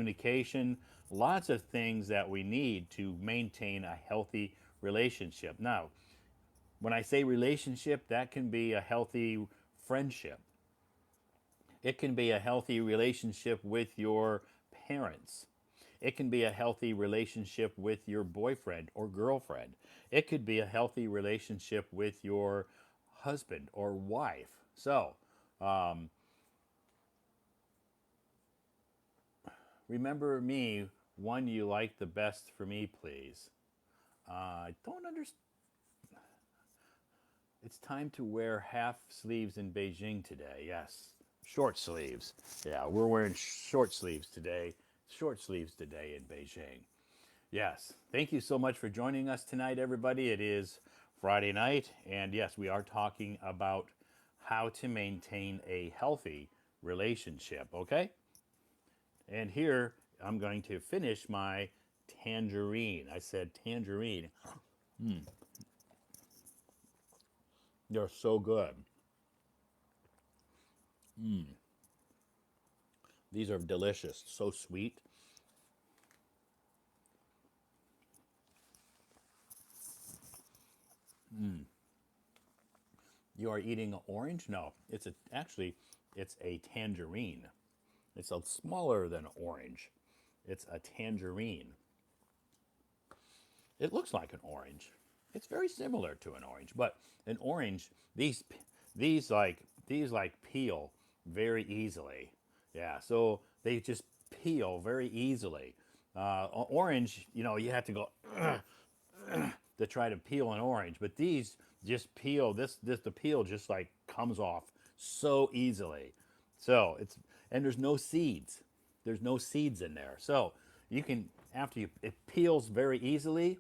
communication, lots of things that we need to maintain a healthy relationship. Now, when I say relationship, that can be a healthy friendship. It can be a healthy relationship with your parents. It can be a healthy relationship with your boyfriend or girlfriend. It could be a healthy relationship with your husband or wife. So, remember me, one you like the best for me, please. I don't understand. It's time to wear half sleeves in Beijing today. Yes, short sleeves. Yeah, we're wearing short sleeves today. Short sleeves today in Beijing. Yes. Thank you so much for joining us tonight, everybody. It is Friday night, and yes, we are talking about how to maintain a healthy relationship, okay? And here I'm going to finish my tangerine. I said tangerine. They're so good. These are delicious, so sweet. You are eating an orange? No, it's a actually it's a tangerine. It's a smaller than orange. It's a tangerine. It looks like an orange. It's very similar to an orange, but an orange these like peel very easily. Yeah, so they just peel very easily. Orange, you have to go to try to peel an orange, but these just peel. This the peel just like comes off so easily. So it's and there's no seeds. There's no seeds in there. So you can after you it peels very easily.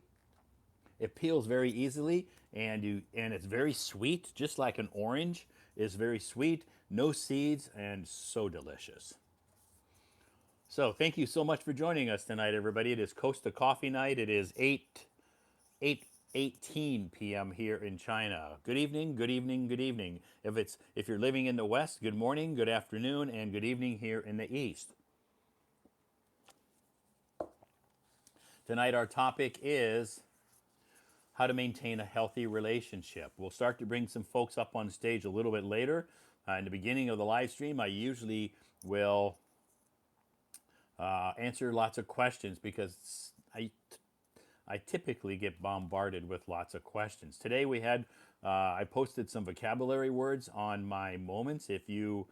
It peels very easily, and it's very sweet, just like an orange is very sweet. No seeds and so delicious. So thank you so much for joining us tonight, everybody. It is Costa Coffee Night. It is 8:18 p.m. here in China. Good evening, good evening, good evening. If you're living in the West, good morning, good afternoon, and good evening here in the East. Tonight our topic is how to maintain a healthy relationship. We'll start to bring some folks up on stage a little bit later. In the beginning of the live stream, I usually will answer lots of questions because I typically get bombarded with lots of questions. Today I posted some vocabulary words on my moments. If you,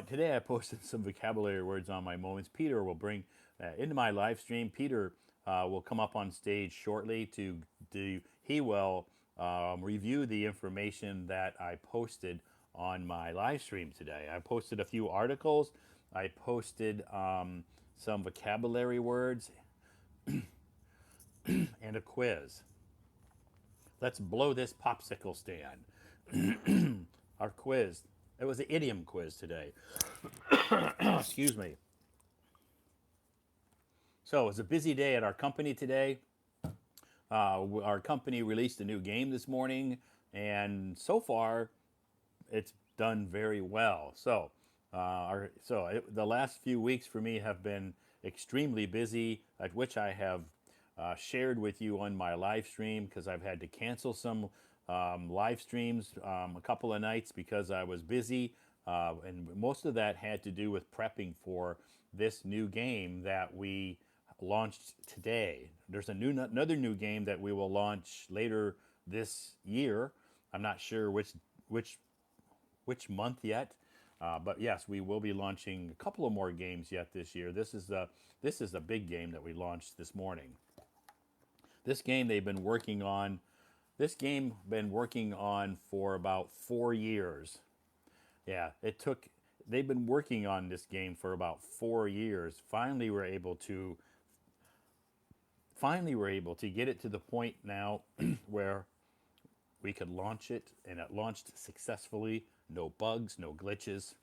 today I posted some vocabulary words on my moments. Peter will bring into my live stream. Peter will come up on stage shortly to do, he will review the information that I posted on my live stream today. I posted a few articles. I posted some vocabulary words and a quiz. Let's blow this popsicle stand. Our quiz. It was an idiom quiz today. Excuse me. So it was a busy day at our company today. Our company released a new game this morning, and so far, it's done very well. The last few weeks for me have been extremely busy, at which I have shared with you on my live stream because I've had to cancel some live streams a couple of nights because I was busy, and most of that had to do with prepping for this new game that we launched today. There's another new game that we will launch later this year. I'm not sure which month yet. But yes, we will be launching a couple of more games yet this year. This is a big game that we launched this morning. This game they've been working on. This game been working on for about 4 years. Yeah, it took. They've been working on this game for about 4 years. Finally we're able to get it to the point now where we could launch it, and it launched successfully. No bugs, no glitches,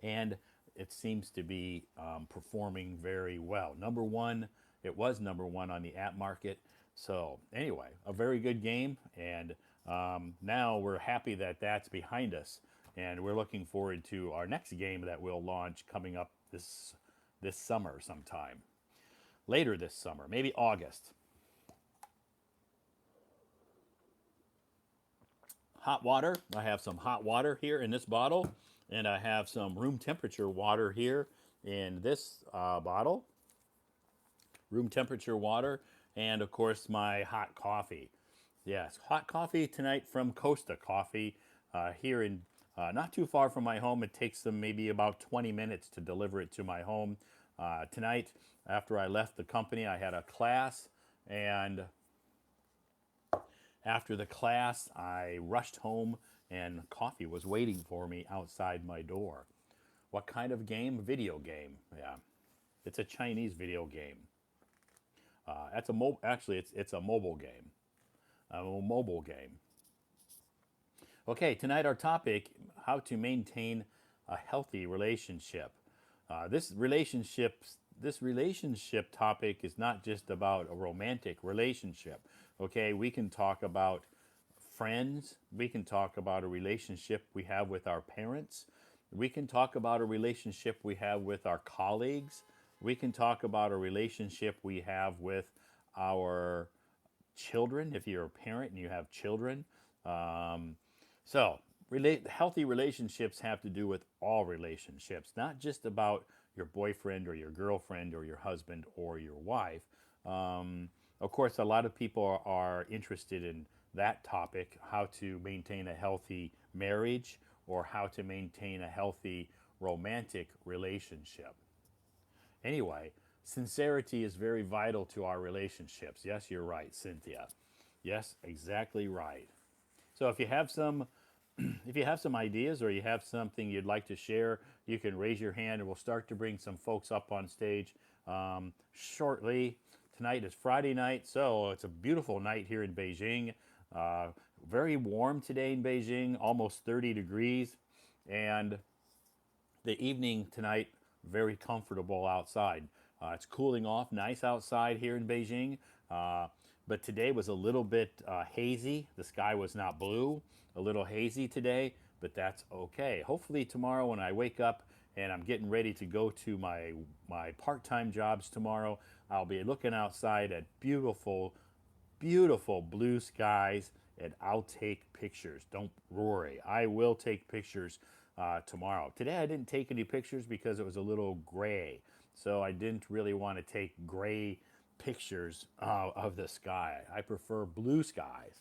and it seems to be performing very well. It was number one on the app market. So anyway, a very good game, and now we're happy that that's behind us. and we're looking forward to our next game that we'll launch coming up this summer sometime. Later this summer, maybe August. Hot water. I have some hot water here in this bottle, and I have some room temperature water here in this bottle. Room temperature water, and of course my hot coffee. Yes, hot coffee tonight from Costa Coffee here in not too far from my home. It takes them maybe about 20 minutes to deliver it to my home. Tonight, after I left the company, I had a class, and after the class, I rushed home, and coffee was waiting for me outside my door. What kind of game? Video game. Yeah, it's a Chinese video game. That's a actually it's a mobile game. A mobile game. Okay, tonight our topic: how to maintain a healthy relationship. This relationship topic is not just about a romantic relationship. Okay, we can talk about friends. We can talk about a relationship we have with our parents. We can talk about a relationship we have with our colleagues. We can talk about a relationship we have with our children, if you're a parent and you have children. Um, Healthy relationships have to do with all relationships, not just about your boyfriend or your girlfriend or your husband or your wife. Of course, a lot of people are interested in that topic: how to maintain a healthy marriage or how to maintain a healthy romantic relationship. Anyway, sincerity is very vital to our relationships. Yes, you're right, Cynthia. Yes, exactly right. So if you have some ideas or you have something you'd like to share, you can raise your hand and we'll start to bring some folks up on stage shortly. Tonight is Friday night, so it's a beautiful night here in Beijing. Uh, Very warm today in Beijing, almost 30 degrees. And the evening tonight, very comfortable outside. It's cooling off nice outside here in Beijing, uh, but today was a little bit hazy. The sky was not blue, a little hazy today, but that's okay. Hopefully tomorrow when I wake up and I'm getting ready to go to my part-time jobs tomorrow, I'll be looking outside at beautiful blue skies, and I'll take pictures. Don't worry, I will take pictures tomorrow. Today I didn't take any pictures because it was a little gray, so I didn't really want to take gray pictures of the sky. I prefer blue skies.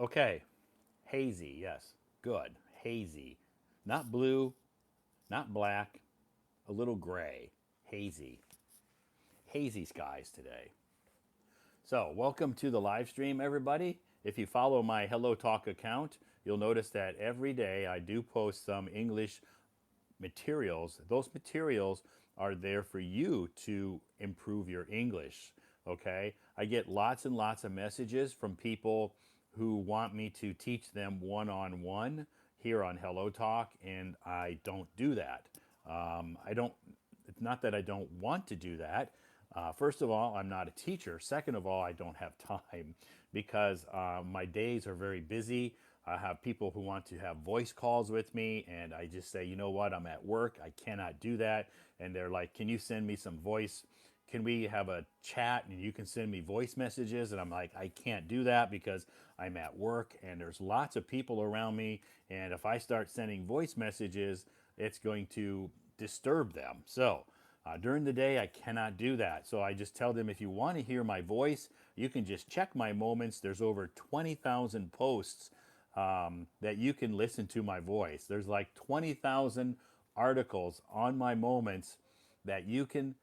Okay, hazy, yes, good. Hazy, not blue, not black, a little gray. Hazy. Hazy skies today. So, welcome to the live stream, everybody. If you follow my Hello Talk account, you'll notice that every day I do post some English materials. Those materials are there for you to improve your English. Okay? I get lots and lots of messages from people who want me to teach them one on one here on Hello Talk, and I don't do that. I don't, it's not that I don't want to do that. First of all, I'm not a teacher. Second of all, I don't have time because my days are very busy. I have people who want to have voice calls with me, and I just say, you know what, I'm at work. I cannot do that. And they're like, can you send me some voice? Can we have a chat and you can send me voice messages? And I'm like, I can't do that because I'm at work and there's lots of people around me. And if I start sending voice messages, it's going to disturb them. So during the day, I cannot do that. So I just tell them, if you want to hear my voice, you can just check my moments. There's over 20,000 posts that you can listen to my voice. There's like 20,000 articles on my moments that you can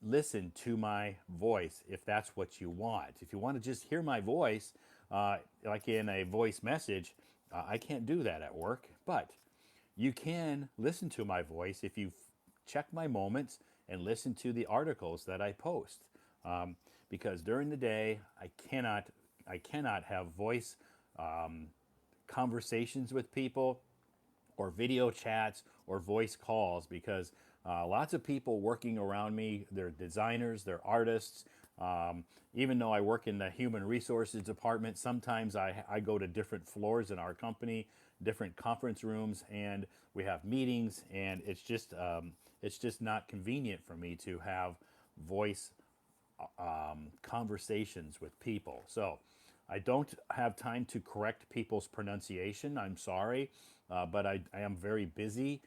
listen to my voice if that's what you want. If you want to just hear my voice, like in a voice message, I can't do that at work, but you can listen to my voice if you check my moments and listen to the articles that I post. Because during the day, I cannot have voice conversations with people or video chats or voice calls because lots of people working around me, they're designers, they're artists, Even though I work in the human resources department, sometimes I go to different floors in our company, different conference rooms, and we have meetings, and it's just not convenient for me to have voice conversations with people. So I don't have time to correct people's pronunciation. I'm sorry, but I am very busy.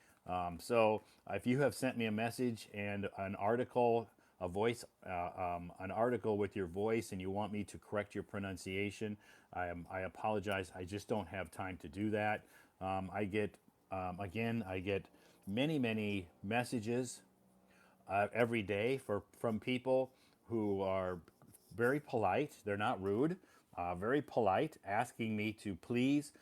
So if you have sent me a message and an article, a voice, an article with your voice, and you want me to correct your pronunciation, I apologize. I just don't have time to do that. I get many messages every day from people who are very polite. They're not rude. Very polite, asking me to please,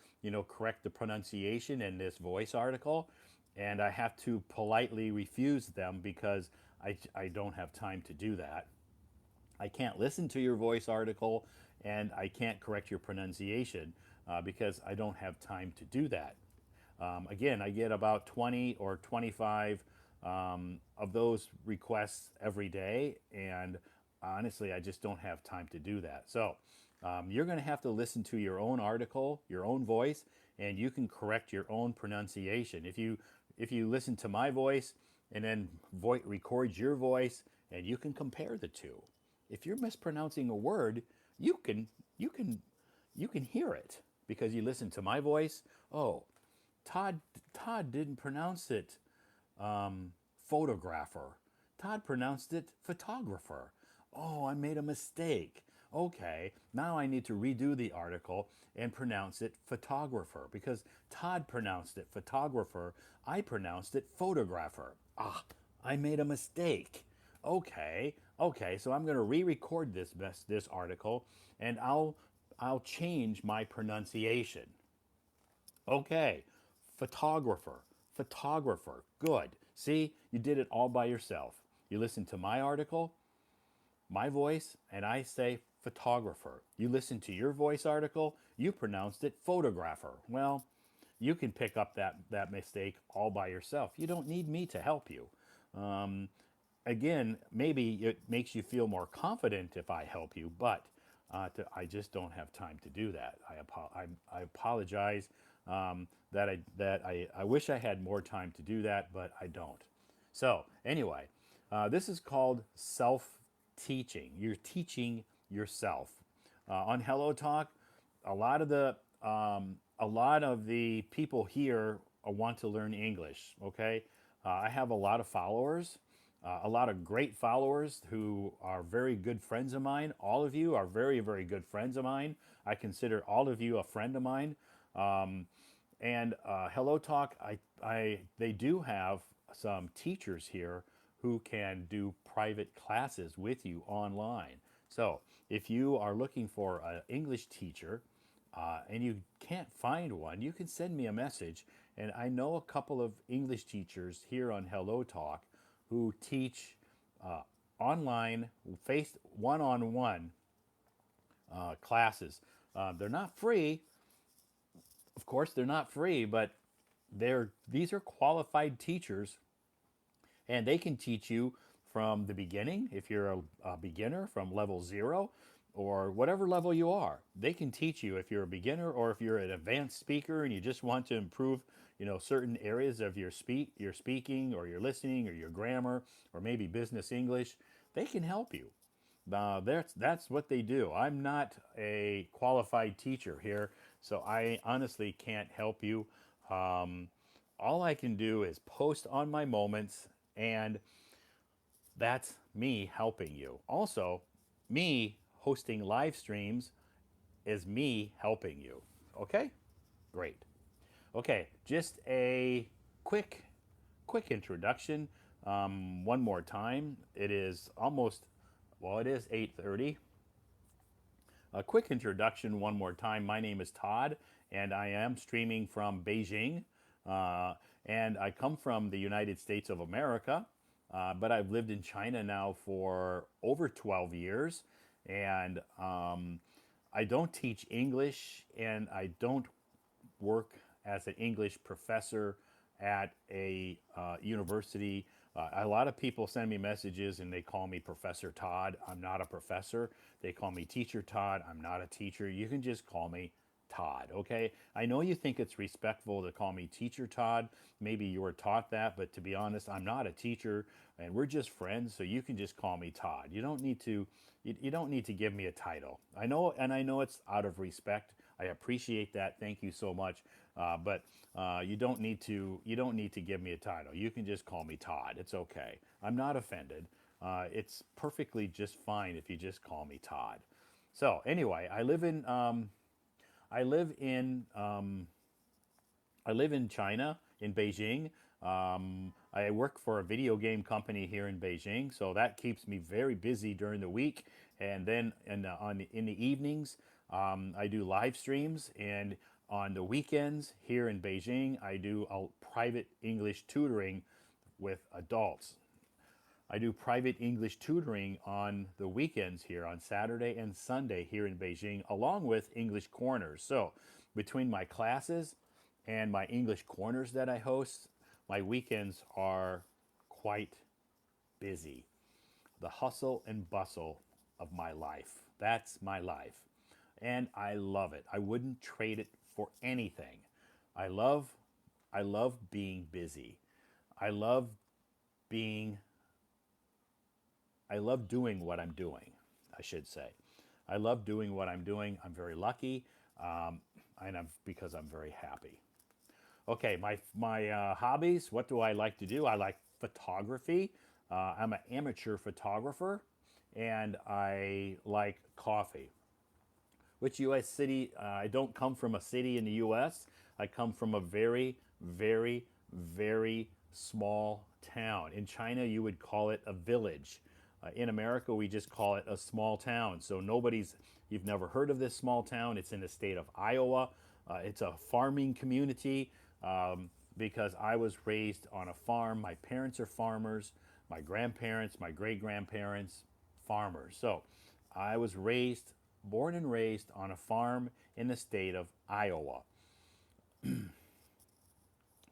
correct the pronunciation in this voice article, and I have to politely refuse them because I don't have time to do that. I can't listen to your voice article, and I can't correct your pronunciation because I don't have time to do that. Again, I get about 20 or 25 of those requests every day, and honestly, I just don't have time to do that. So you're going to have to listen to your own article, your own voice, and you can correct your own pronunciation. If you listen to my voice and then record your voice, and you can compare the two. If you're mispronouncing a word, you can you can you can hear it because you listen to my voice. Oh, Todd Todd didn't pronounce it photographer. Todd pronounced it photographer. Oh, I made a mistake. Okay, now I need to redo the article and pronounce it photographer because Todd pronounced it photographer. I pronounced it photographer. Ah, I made a mistake. Okay, so I'm going to re-record this article, and I'll change my pronunciation. Okay, photographer, photographer. Good. See, you did it all by yourself. You listen to my article, my voice, and I say photographer. You listen to your voice article, you pronounced it photographer. Well, you can pick up that mistake all by yourself. You don't need me to help you. Again, maybe it makes you feel more confident if I help you, but I just don't have time to do that. I apologize that I wish I had more time to do that, but I don't. So anyway, this is called self-teaching. You're teaching yourself. On Hello Talk, a lot of the people here want to learn English. Okay, I have a lot of followers, a lot of great followers who are very good friends of mine. All of you are very good friends of mine. I consider all of you a friend of mine. And Hello Talk, they do have some teachers here who can do private classes with you online. So if you are looking for an English teacher and you can't find one, you can send me a message. And I know a couple of English teachers here on Hello Talk who teach online, face one-on-one classes. They're not free, of course, they're not free, but these are qualified teachers, and they can teach you from the beginning if you're a beginner from level 0 or whatever level you are. They can teach you if you're a beginner or if you're an advanced speaker and you just want to improve, certain areas of your speaking or your listening or your grammar or maybe business English. They can help you. That's what they do. I'm not a qualified teacher here, so I honestly can't help you. Um, all I can do is post on my moments, and that's me helping you. Also, me hosting live streams is me helping you. Okay? Great. Okay, just a quick introduction. One more time. It is almost, well, it is 8:30. A quick introduction one more time. My name is Todd, and I am streaming from Beijing. Uh, and I come from the United States of America, but I've lived in China now for over 12 years. And I don't teach English, and I don't work as an English professor at a university. A lot of people send me messages and they call me Professor Todd. I'm not a professor. They call me Teacher Todd. I'm not a teacher. You can just call me Todd, okay? I know you think it's respectful to call me Teacher Todd. Maybe you were taught that, but to be honest, I'm not a teacher and we're just friends, so you can just call me Todd. You don't need to give me a title. I know, and I know it's out of respect. I appreciate that. Thank you so much. But you don't need to give me a title. You can just call me Todd. It's okay. I'm not offended. It's perfectly just fine if you just call me Todd. So anyway, I live in I live in China, in Beijing. I work for a video game company here in Beijing, so that keeps me very busy during the week. And then in the evenings, I do live streams. And on the weekends here in Beijing, I do a private English tutoring with adults. I do private English tutoring on the weekends here on Saturday and Sunday here in Beijing, along with English corners. So, between my classes and my English corners that I host, my weekends are quite busy. The hustle and bustle of my life. That's my life. And I love it. I wouldn't trade it for anything. I love I love being busy. I love being I love doing what I'm doing, I should say. I love doing what I'm doing. I'm very lucky, um, and because I'm very happy. Okay, my hobbies. What do I like to do? I like photography. I'm an amateur photographer, and I like coffee. Which U.S. city? I don't come from a city in the U.S. I come from a very, very, very small town. In China, you would call it a village. In America, we just call it a small town. So you've never heard of this small town. It's in the state of Iowa. It's a farming community because I was raised on a farm. My parents are farmers. My grandparents, my great grandparents, farmers. So I was born and raised on a farm in the state of Iowa.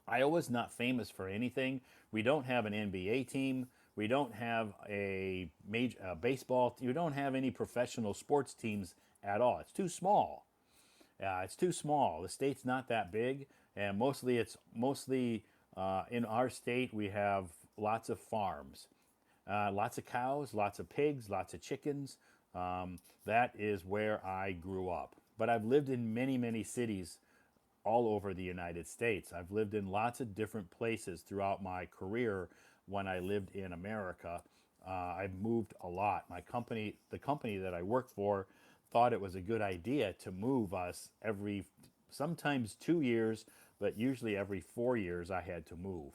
Iowa's not famous for anything. We don't have an NBA team. We don't have a major baseball. We don't have any professional sports teams at all. It's too small. It's too small. The state's not that big, and mostly in our state we have lots of farms, lots of cows, lots of pigs, lots of chickens. That is where I grew up. But I've lived in many, many cities all over the United States. I've lived in lots of different places throughout my career when I lived in America. I've moved a lot. The company that I work for, thought it was a good idea to move us sometimes 2 years, but usually every 4 years I had to move.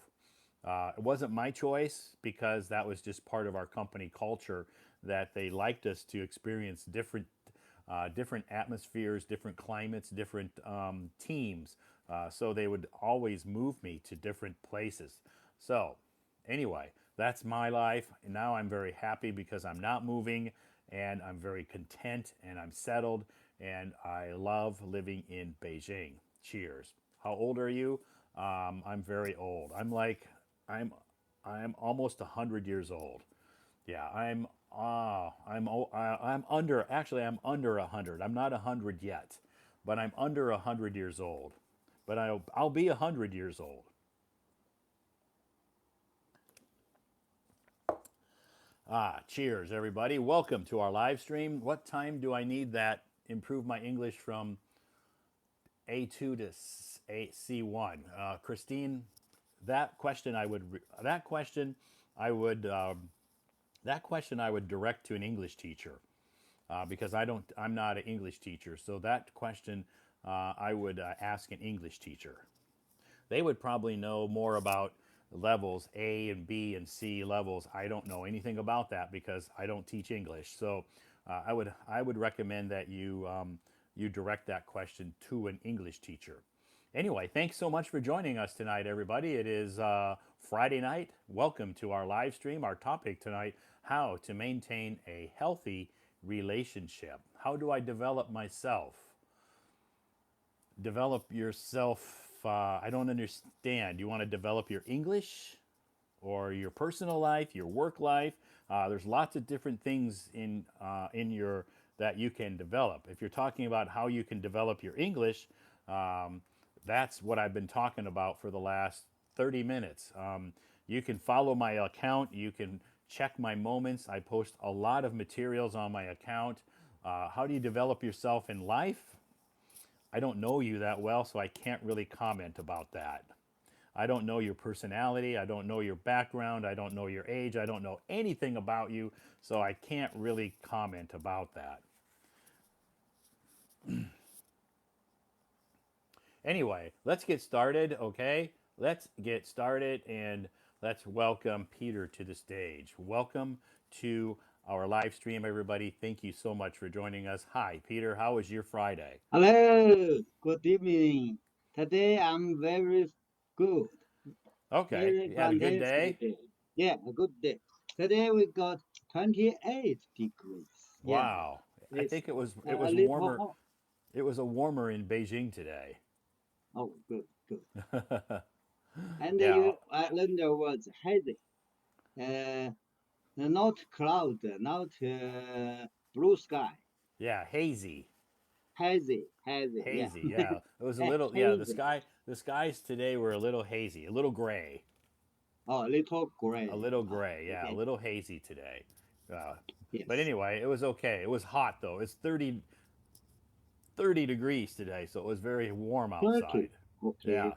It wasn't my choice because that was just part of our company culture that they liked us to experience different atmospheres, different climates, different teams. So they would always move me to different places. So anyway, that's my life. And now I'm very happy because I'm not moving and I'm very content and I'm settled and I love living in Beijing. Cheers. How old are you? I'm very old. I'm I'm almost 100 years old. Yeah, I'm under. Actually, I'm under 100. I'm not 100 yet, but I'm under 100 years old. But I'll be 100 years old. Cheers, everybody. Welcome to our live stream. What time do I need that improve my English from A2 to C1? Christine, that question I would that question I would that question I would direct to an English teacher because I'm not an English teacher. So that question I would ask an English teacher. They would probably know more about levels A and B and C levels. I don't know anything about that because I don't teach English. So I would recommend that you direct that question to an English teacher. Anyway, thanks so much for joining us tonight, everybody. It is Friday night. Welcome to our live stream. Our topic tonight: how to maintain a healthy relationship. How do I develop myself? Develop yourself. I don't understand. You want to develop your English, or your personal life, your work life. There's lots of different things in your that you can develop. If you're talking about how you can develop your English, um, that's what I've been talking about for the last 30 minutes. You can follow my account. You can check my moments. I post a lot of materials on my account. How do you develop yourself in life? I don't know you that well, so I can't really comment about that. I don't know your personality. I don't know your background. I don't know your age. I don't know anything about you, so I can't really comment about that. Anyway, let's get started, okay? Let's get started and let's welcome Peter to the stage. Welcome to our live stream, everybody. Thank you so much for joining us. Hi, Peter. How was your Friday? Hello, good evening. Today I'm very good, Okay. very You had a good fantastic day? day. Yeah, a good day. Today we got 28 degrees. Yeah, Wow. I it's think it a was little warmer. hot. It was a warmer in Beijing today. Oh, good, good. And Yeah. I learned the words hazy. Uh, not cloud, not blue sky. Yeah, hazy. Hazy, hazy. Yeah, Hazy. Yeah. It was a little hazy. the skies today were a little hazy, a little gray. Oh, little A gray. little Oh, gray, yeah, a okay. little hazy today. Uh, but Yes. anyway, it was okay. It was hot though. It's 30 degrees today, so it was very warm outside. Turkey. Okay. Yeah,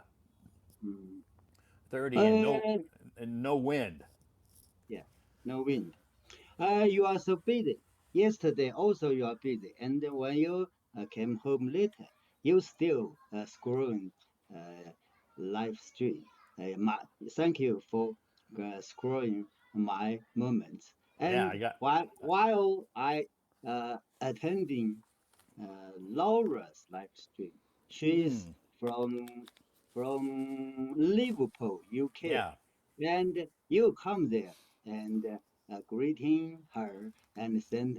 Mm. 30 Uh, and no wind. yeah, no wind. You are so busy. Yesterday also you are busy, and when you came home later, you still scrolling uh, live stream. My, thank you for scrolling my moments. Yeah, And I got while I attending Laura's live stream, she is mm, from from Liverpool, UK, yeah, and you come there and greeting her and send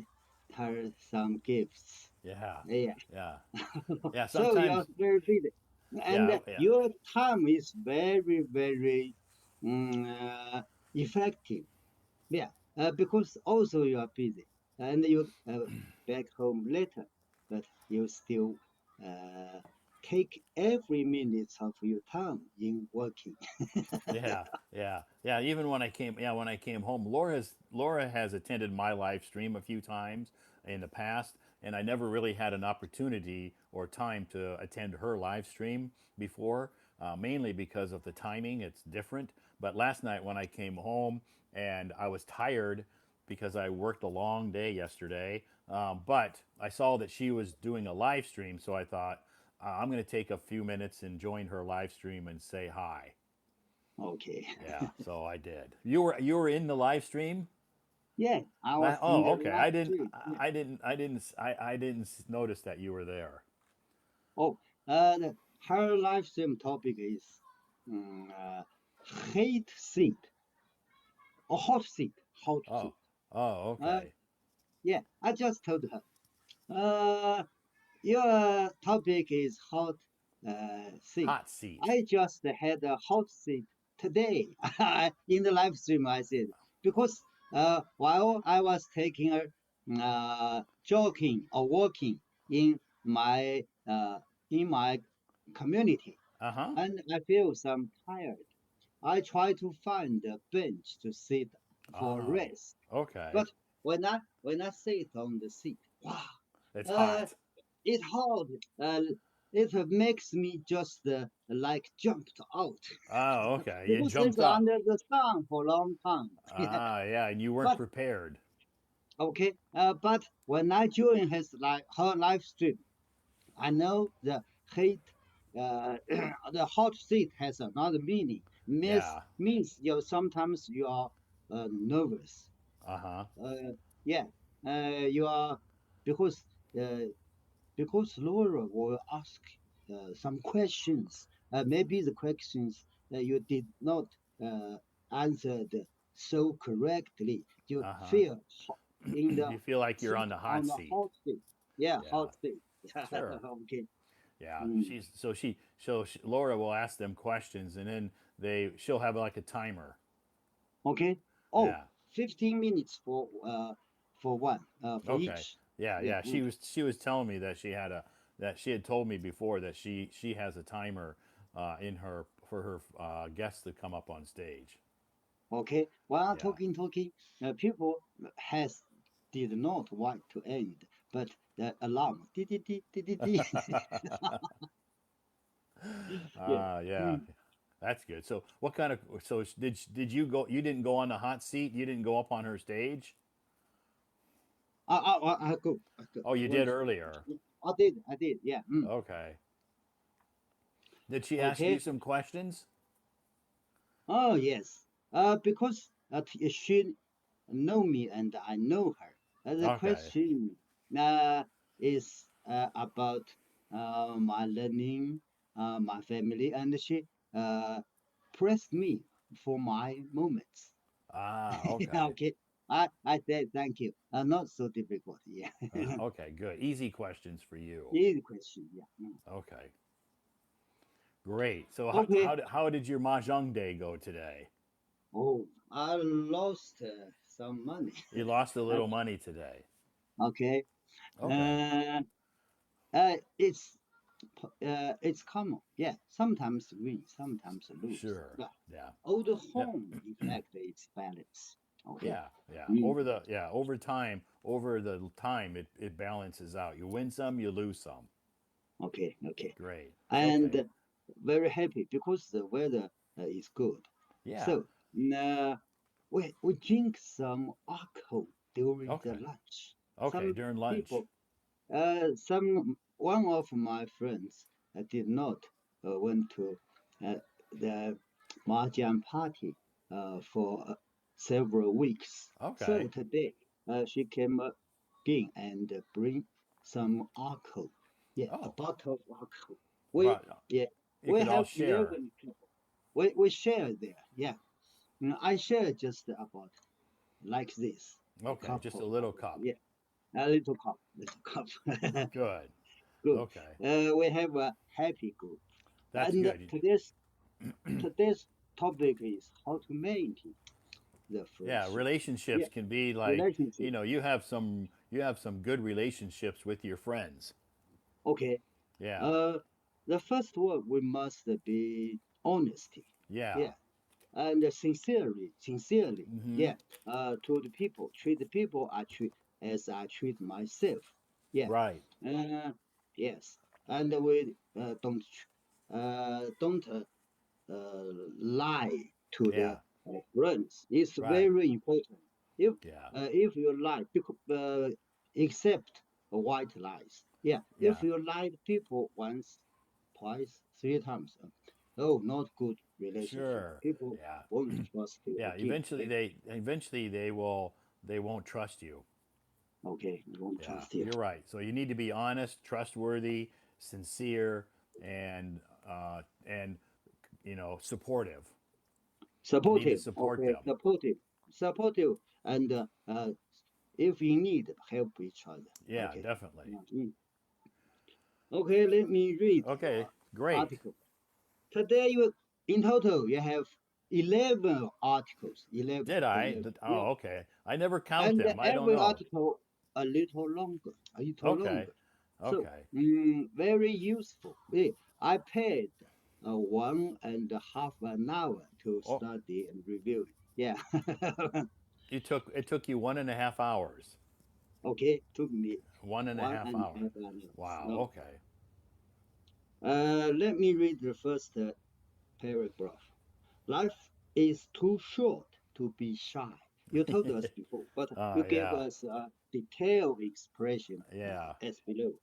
her some gifts. yeah, Yeah. yeah, yeah. So you Sometimes, are very busy, and yeah, yeah, your time is very, very effective. Yeah, because also you are busy, and you back home later, but you still uh, take every minute of your time in working. yeah, yeah, yeah. Even when I came home, Laura has attended my live stream a few times in the past, and I never really had an opportunity or time to attend her live stream before, mainly because of the timing. It's different. But last night when I came home and I was tired because I worked a long day yesterday, but I saw that she was doing a live stream, so I thought I'm going to take a few minutes and join her live stream and say hi. Okay. Yeah, so I did. You were in the live stream. Yeah, I was in Oh, the okay. live stream. Yeah. I didn't notice that you were there. Oh, her live stream topic is um, uh, hate seat or hot seat. Hot Oh, seat. oh, Uh, okay. yeah, I just told her. Your topic is hot seat. Hot seat. I just had a hot seat today in the live stream. I said because while I was taking a jogging or walking my uh, in my community, Uh huh. and I feel some tired. I try to find a bench to sit for Oh, rest. okay. But when I sit on the seat, wow, It's uh, hot. it's hard. Uh, it makes me just like jumped out Oh, okay. You because it's jumped up. under the sun for a long time. Ah, yeah, and you weren't But prepared. okay, but when I join her live stream, I know the heat, the hot seat has another meaning. Yeah. Means sometimes you are nervous. Uh huh. Uh, yeah, you are because uh, because Laura will ask some questions. Maybe the questions you did not uh, answered so correctly. You Uh huh. feel in the You feel like you're seat on the hot on the seat. hot seat. Yeah, Yeah. hot seat. Sure. Okay. Yeah, Mm. Laura will ask them questions, and then she'll have like a timer. Okay. Oh, Yeah. 15 minutes for one for Okay. each. Yeah, Yeah. yeah. She was telling me that she had told me before that she has a timer in her for her guests to come up on stage. Okay. While Yeah. talking, people has did not want to end, but the alarm, dee, dee, dee, dee, dee, dee. Yeah. Yeah. Mm. That's good. So what kind of so did you go? You didn't go on the hot seat. You didn't go up on her stage. I go. I go. Oh, I you went did to. earlier. I did. I did. Yeah. Mm. Okay. Did she ask you Okay. some questions? Oh yes. Because she know me and I know her. The Okay. question is about my learning, my family, and she uh, pressed me for my moments. Ah, okay. Okay. I said thank you. Not so difficult. Yeah. Okay, good. Easy questions for you. Easy question. Yeah. Mm. Okay. Great. So Okay. how did your mahjong day go today? Oh, I lost some money. You lost a little money today. Okay. Okay. Uh, it's it's common. Yeah, sometimes win, sometimes lose. Sure. But Yeah. all the Yep. home, in fact, it's balance. Okay. Yeah. Yeah. Mm. Over the time it balances out. You win some, you lose some. Okay. Okay. Great. And Okay. very happy because the weather is good. Yeah. So uh, we drink some alcohol during the Okay. lunch. Okay, Some during lunch. people, some one of my friends did not went to uh, the mahjong party for several weeks. So Okay. today she came in and bring some alcohol. Yeah, a Oh, bottle of alcohol. right. Yeah, You we could all have share. 11 people. We share there. Yeah, I share just about like this, a Okay, cup just a of little cup. yeah, a little cup, little cup. Good. Good. Okay. We have a happy group. That's And good. today's topic is how to maintain the Yeah, friendship. relationships Yeah, can be like, relationship. you have some good relationships with your friends. Okay. Yeah. Uh, the first one we must be honesty. Yeah. Yeah, and sincerely. Mhm. Yeah. To the people, treat the people I treat as I treat myself. Yeah. Right. Yes. And we don't lie to the Yeah. friends. It's Right. very important. Yeah. If you lie, except white lies. Yeah, if Yeah. you lie to people once, twice, three times, no, not good relationship. Sure. People Yeah. won't trust you Yeah, again. Okay, eventually they won't trust you. okay, they won't Yeah, trust you. you're right. So you need to be honest, trustworthy, sincere, and supportive. You need to Supportive, support okay, them. supportive, and if you need, help each other. Yeah, Okay. definitely. Mm. Okay, let me read Okay, your great. article. Today, in total, you have 11 articles. 11, Did I? 11. Yeah. Oh, okay. I never count And them. I don't every know. article a little longer, a little Okay, longer. So, okay. very useful. I paid 1.5 hours to Oh, study and review it. Yeah. it took you 1.5 hours. Okay, took me One and a one half and hour. a half hours. Wow. No. Okay. Let me read the first paragraph. Life is too short to be shy. You told us before, but you gave Yeah. us a detailed expression Yeah. as below.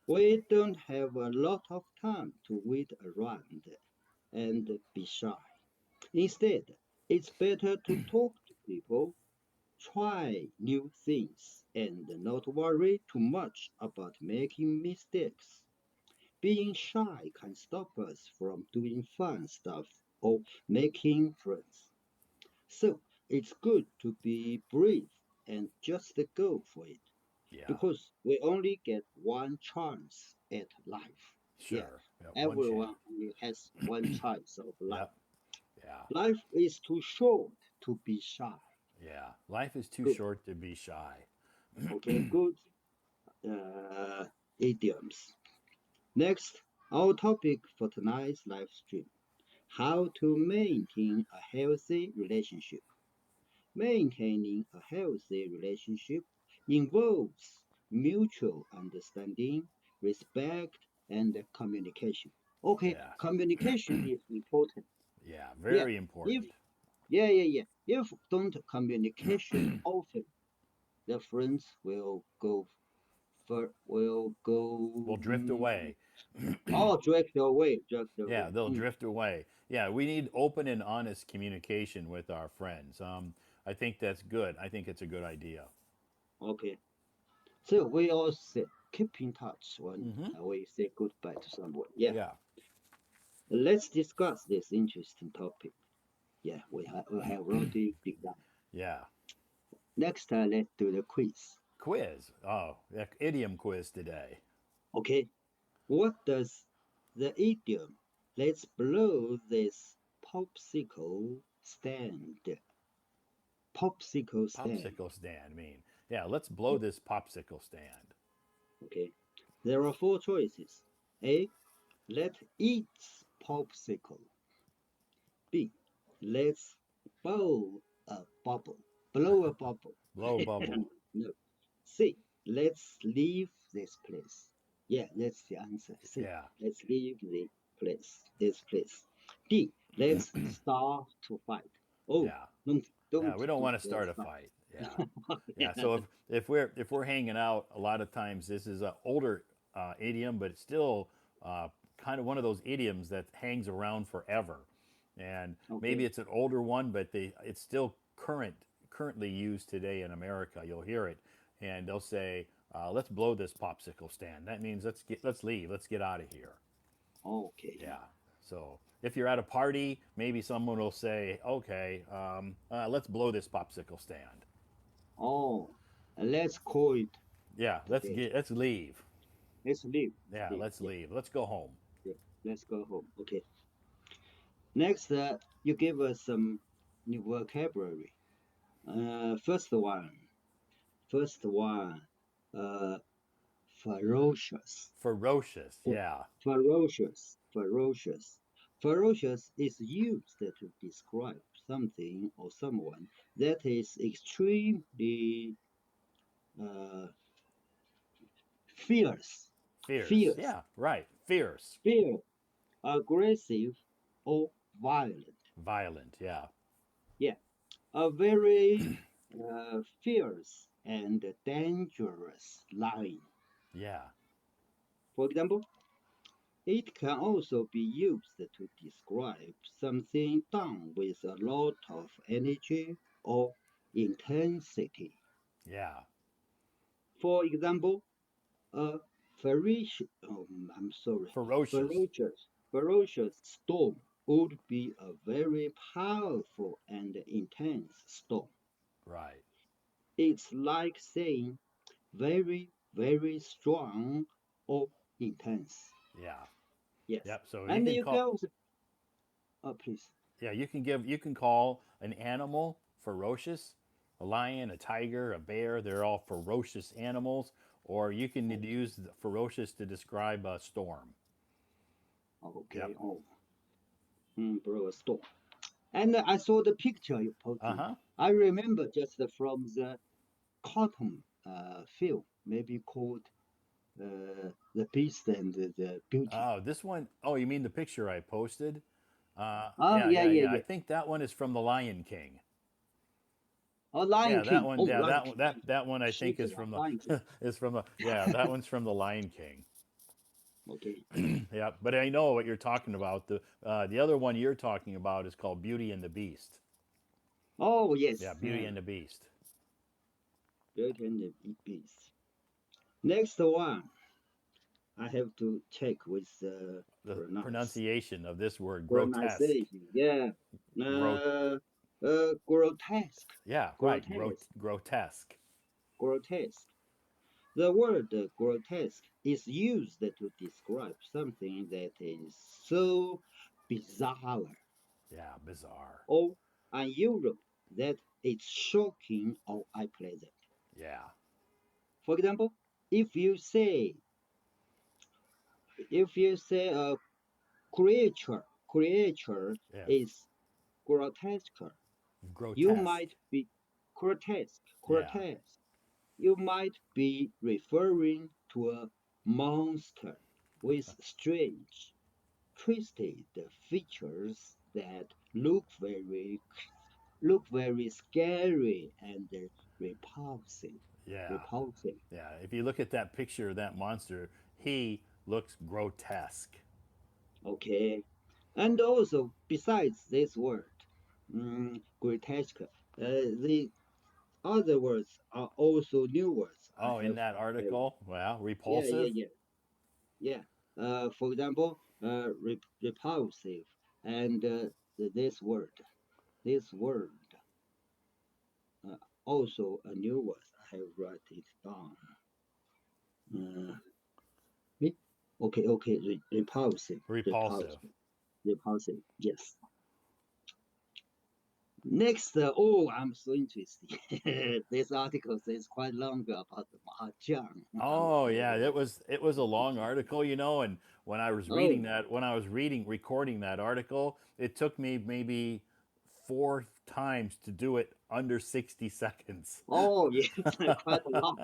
We don't have a lot of time to wait around and be shy. Instead, it's better to talk to people, try new things, and not worry too much about making mistakes. Being shy can stop us from doing fun stuff or making friends. So it's good to be brave and just go for it Yeah. because we only get one chance at life. Yeah, Sure. Yeah. One chance. everyone only has one chance of life. Yep. Yeah. Life is too short to be shy. Yeah. Life is too Good. short to be shy. Okay, good uh, idioms. Next, our topic for tonight's live stream: how to maintain a healthy relationship. Maintaining a healthy relationship involves mutual understanding, respect, and communication. Okay, Yeah. communication is important. Yeah. Yeah, Very if important. if don't communication often, the friends will go for will go We'll drift away. oh drift Yeah, away. they'll drift away. Yeah, we need open and honest communication with our friends. I think that's good. I think it's a good idea. Okay, so we all say keep in touch when Hmm. we say goodbye to someone. Yeah, Yeah. let's discuss this interesting topic. Yeah, we have already begun. Yeah. Next, let's do the quiz. Quiz. Oh, idiom quiz today. Okay, what does the idiom "let's blow this popsicle stand"? Popsicle stand. I mean, yeah, let's blow this popsicle stand. Okay, there are four choices. A. Let eat popsicle. B. Let's blow a bubble. Blow a bubble. Blow a bubble. No. C. Let's leave this place. Yeah, that's the answer. C. Yeah. Let's leave this place. D. Let's start to fight. Oh, Yeah. don't Yeah. don't We don't do want to let's start a start. fight. Yeah. Yeah. So if we're hanging out, a lot of times this is an older idiom, but it's still kind of one of those idioms that hangs around forever. And maybe Okay. it's an older one, but it's still currently used today in America. You'll hear it, and they'll say, "Let's blow this popsicle stand." That means let's leave, let's get out of here. Okay. Yeah. So if you're at a party, maybe someone will say, "Okay, let's blow this popsicle stand." Oh, let's call it Yeah, today. let's leave. Let's leave. Yeah, Leave. let's Yeah. leave. Let's go home. Yeah. Let's go home. Okay. Next, you give us some new vocabulary. First one. First one. Uh, ferocious. Ferocious. Yeah. Ferocious. Ferocious. Ferocious is used to describe something or someone that is extremely uh, fierce. Fierce. Fierce. Yeah. Right. Fierce. Fierce. Aggressive or violent. Violent. Yeah. Yeah. A very fierce and dangerous lion. Yeah. For example, it can also be used to describe something done with a lot of energy or intensity. Yeah. For example, a ferocious, I'm sorry, Ferocious. ferocious storm would be a very powerful and intense storm. Right. It's like saying very, very strong or intense. Yeah. Yes. Yep. So you And can you can call. also, please. Yeah. You can call an animal ferocious. A lion, a tiger, a bear. They're all ferocious animals. Or you can Oh, use ferocious to describe a storm. Yep. okay. Oh, bro, stop. And I saw the picture you Uh posted. huh. I remember just from the cotton film, maybe called The Beast and the Beauty. Oh, this one, oh, you mean the picture I posted? Oh, Yeah, yeah, yeah, yeah, yeah. I yeah. think that one is from The Lion King. Oh, Lion Yeah, that King. one. Oh, Yeah, Lion that King. one. That one I think Shit, is from Lion King. the is from the. Yeah, that one's from The Lion King. Okay. Yeah, but I know what you're talking about. The other one you're talking about is called Beauty and the Beast. Oh, Yeah, yes. Beauty and the Beast. Beauty and the Beast. Next one, I have to check with The pronunciation of this word, grotesque. pronunciation. Yeah. Gro- Uh, grotesque. yeah, right. Grotesque. Grotesque. Grotesque. The word grotesque is used to describe something that is so bizarre Yeah, bizarre. or unusual. that it's shocking or unpleasant. Yeah. For example, if you say a creature Yes. is grotesque, you Grotesque. might be grotesque, Yeah. grotesque. You might be referring to a monster with strange, twisted features that look very scary and repulsive. Yeah. Repulsive. Yeah. If you look at that picture of that monster, he looks grotesque. Okay. And also, besides this word, grotesque, the other words are also new words. I Oh, in have, that article, well, yeah, yeah, repulsive. yeah, yeah. For example, repulsive, and this word, uh, also a new word. I have write it down. Uh, okay, okay, repulsive, Repulsive. repulsive, repulsive. Yes. Next, I'm so interested. This article is quite long about the mahjong. Oh yeah, it was a long article, and when I was reading Oh, that, when I was recording that article, it took me maybe four times to do it under 60 seconds. oh, yes, quite long.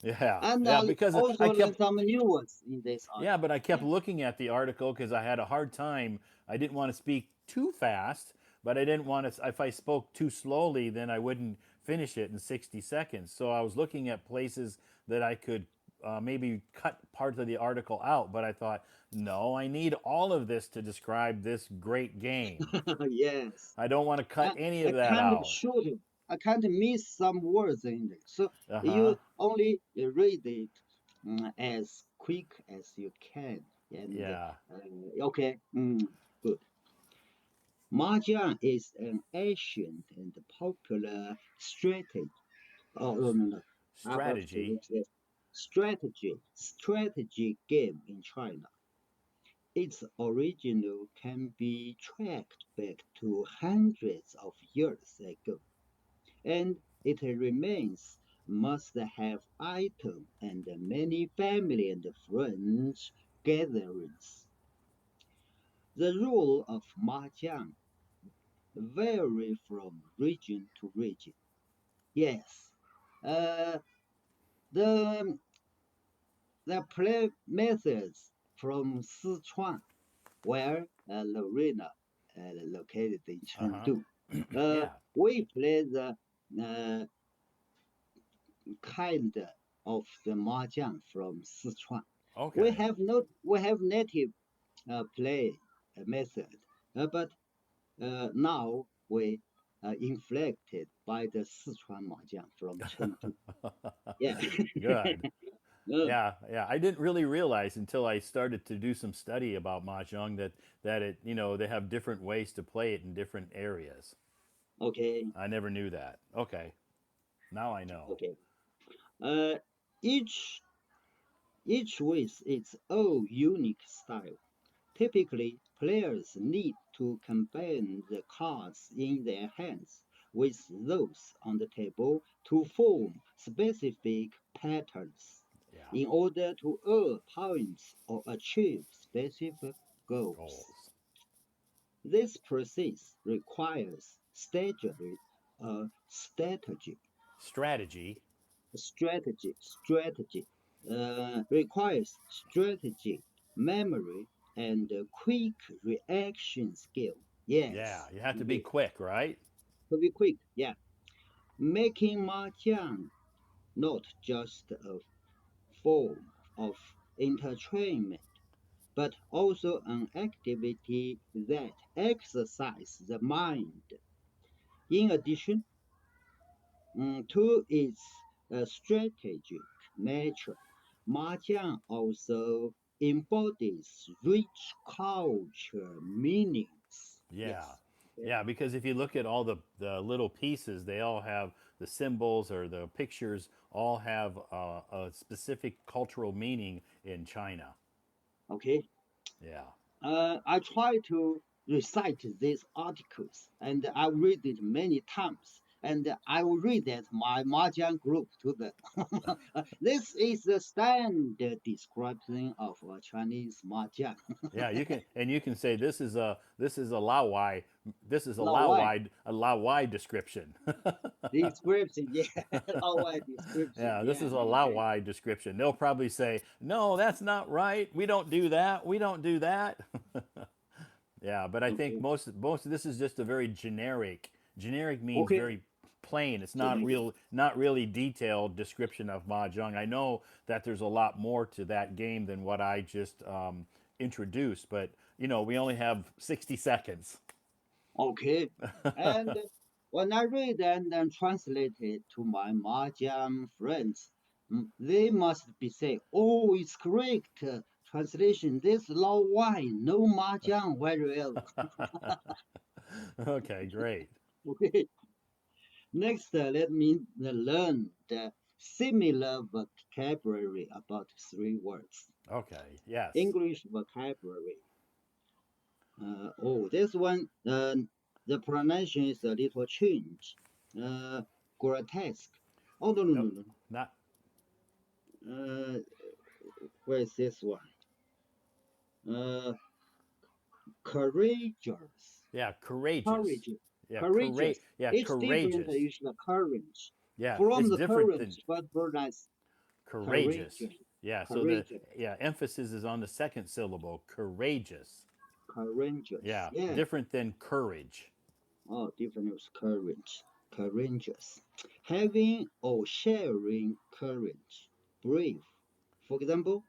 Yeah, And yeah, because also I learn kept some new words in this yeah, but article. I kept Yeah. looking at the article because I had a hard time. I didn't want to speak too fast, but I didn't want to. If I spoke too slowly, then I wouldn't finish it in 60 seconds. So I was looking at places that I could maybe cut parts of the article out. But I thought, no, I need all of this to describe this great game. Yes. I don't want to cut I, any I of that can't out. shoot it. I can't miss some words in it. So Uh huh. you only read it as quick as you can. And Yeah. okay, good. Mahjong is an ancient and popular strategy. Oh, no, no, no. I have to Strategy. use this. Strategy game in China. Its origin can be tracked back to hundreds of years ago, and it remains must-have item and many family and friends gatherings. The rule of mahjong vary from region to region. Yes, uh, the the play methods from Sichuan, where Lorena located in Uh huh. Chengdu. Yeah. We play the uh, kind of the mahjong from Sichuan. Okay. We have native play method, but now we inflected by the Sichuan mahjong from Chengdu. Yeah. Good. Uh, Yeah, yeah. I didn't really realize until I started to do some study about mahjong that they have different ways to play it in different areas. okay. I never knew that. Okay, now I know. Okay. Uh, each each with its own unique style. Typically, players need to combine the cards in their hands with those on the table to form specific patterns Yeah, in order to earn points or achieve specific goals. goals, This process requires strategy, strategy. strategy, requires strategy, memory, and quick reaction skill. Yeah, Yes, you have to be indeed. quick, right? To be quick, yeah. Making mahjong not just a form of entertainment, but also an activity that exercises the mind. In addition, to its strategic nature, Mahjong also embodies rich culture meanings. Yeah, Yes. Okay. yeah. Because if you look at all the little pieces, they all have the symbols or the pictures. All have a specific cultural meaning in China. Okay. Yeah. I try to. recite these articles, and I read it many times. And I will read that my mahjong group to the. This is the standard description of a Chinese mahjong. Yeah, you can, and you can say this is a Lao Wai, this is a Lao Lao Wai Wai, a Lao Wai description. description, yeah. Lao Wai description, Yeah, this yeah. is a Lao Okay, Wai description. They'll probably say, no, that's not right. We don't do that. We don't do that. Yeah, but I think okay, most of this is just a very generic. Generic means okay. very plain. It's not Generic. real, not really detailed description of mahjong. I know that there's a lot more to that game than what I just introduced, but we only have 60 seconds. Okay. And when I read and then translate it to my Mahjong friends, they must be saying, "Oh, it's correct translation. This law why no Mahjong very well." Okay, great. Okay. Next, let me learn the similar vocabulary about three words. Okay, yes. English vocabulary. This one, the pronunciation is a little change. Uh, Grotesque. Oh, no, no, Nope, no, no. not. Where is this one? Uh, Courageous. Yeah, courageous. Courageous. Yeah, Courageous. yeah, It's different courageous. usually courage. Yeah, From it's the different than courage, but pronounced courageous. courageous. Yeah, so the Courageous. emphasis is on the second syllable, courageous. Courageous. Yeah, Yeah. different than courage. Oh, different is courage. Courageous. Having or sharing courage. Brave. For example,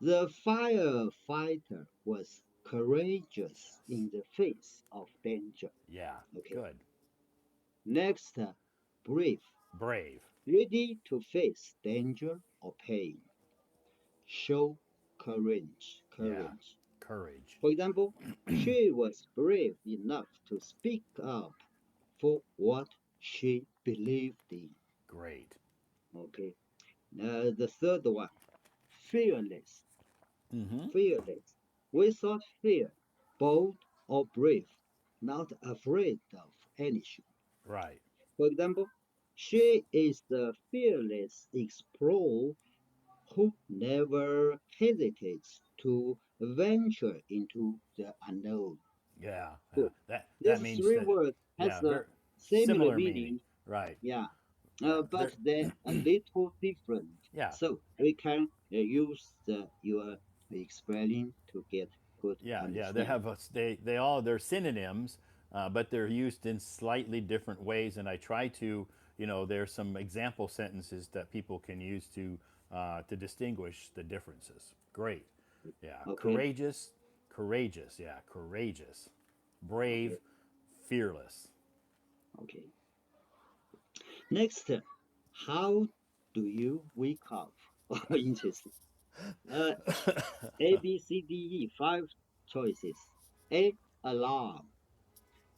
the firefighter was courageous in the face of danger. Yeah, Okay. good. Next, brave. Brave. Ready to face danger or pain. Show courage. Yeah, Courage. courage. For example, she was brave enough to speak up for what she believed in. Great. Okay. The third one, fearless. Mm-hmm. Fearless. Without fear, bold or brave, not afraid of anything. Right. For example, she is the fearless explorer who never hesitates to venture into the unknown. Yeah, yeah. Good. That These means three that. words has Yeah, a very similar similar meaning. meaning, Right. yeah, Yeah. but they're a little different. Yeah. So we can use your explaining to get good Yeah. They understanding. have they're synonyms, but they're used in slightly different ways. And I try to, there's some example sentences that people can use to distinguish the differences. Great. Yeah. Okay, Courageous. Courageous. Yeah. Courageous. Brave. okay, Fearless. okay. Next, how do you wake up? Interesting. Uh, A, B, C, D, E, five choices. A, alarm.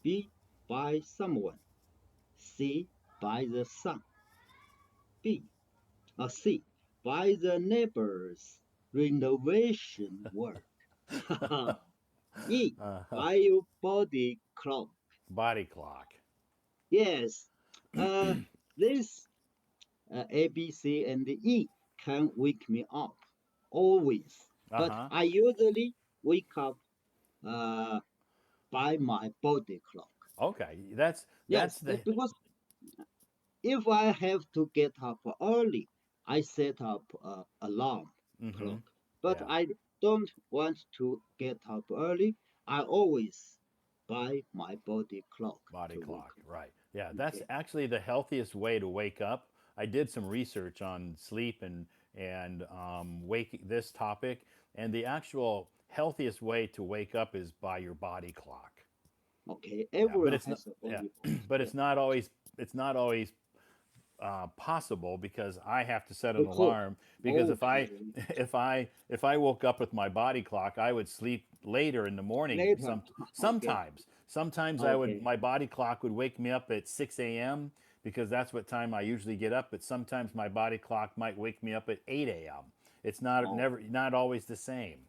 B, by someone. C, by the sun. B, C, by the neighbors' renovation work. E, by your body clock. Body clock. Yes, uh, this A, B, C, and E can wake me up always, Uh but huh. I usually wake up uh, by my body clock. Okay. That's Yes, the. because if I have to get up early, I set up alarm Mm-hmm. clock. But Yeah. I don't want to get up early. I always buy my body clock Body to wake clock, right. Yeah, up. that's Okay. actually the healthiest way to wake up. I did some research on sleep and wake this topic, and the actual healthiest way to wake up is by your body clock. Okay. Yeah, but Everyone it's not. has a Yeah, body clock. but Yeah. it's not always possible because I have to set an Because alarm because if I okay. if I woke up with my body clock, I would sleep later in the morning. Later. Okay. Sometimes Okay. my body clock would wake me up at 6 a.m. because that's what time I usually get up. But sometimes my body clock might wake me up at 8 a.m. It's not Oh. never not always the same.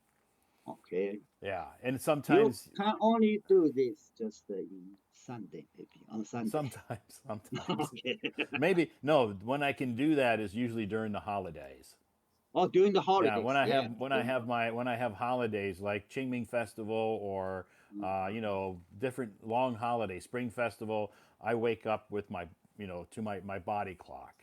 Okay. Yeah, and You sometimes, can only do this just in Sunday, maybe on Sunday. sometimes, sometimes, Okay. maybe no. When I can do that is usually during the holidays. Or during the Yeah, holidays. Yeah. During the when I have holidays like Qingming Festival or holidays. you know, different long holidays, Spring Festival, I wake up with my, you know, to my body clock.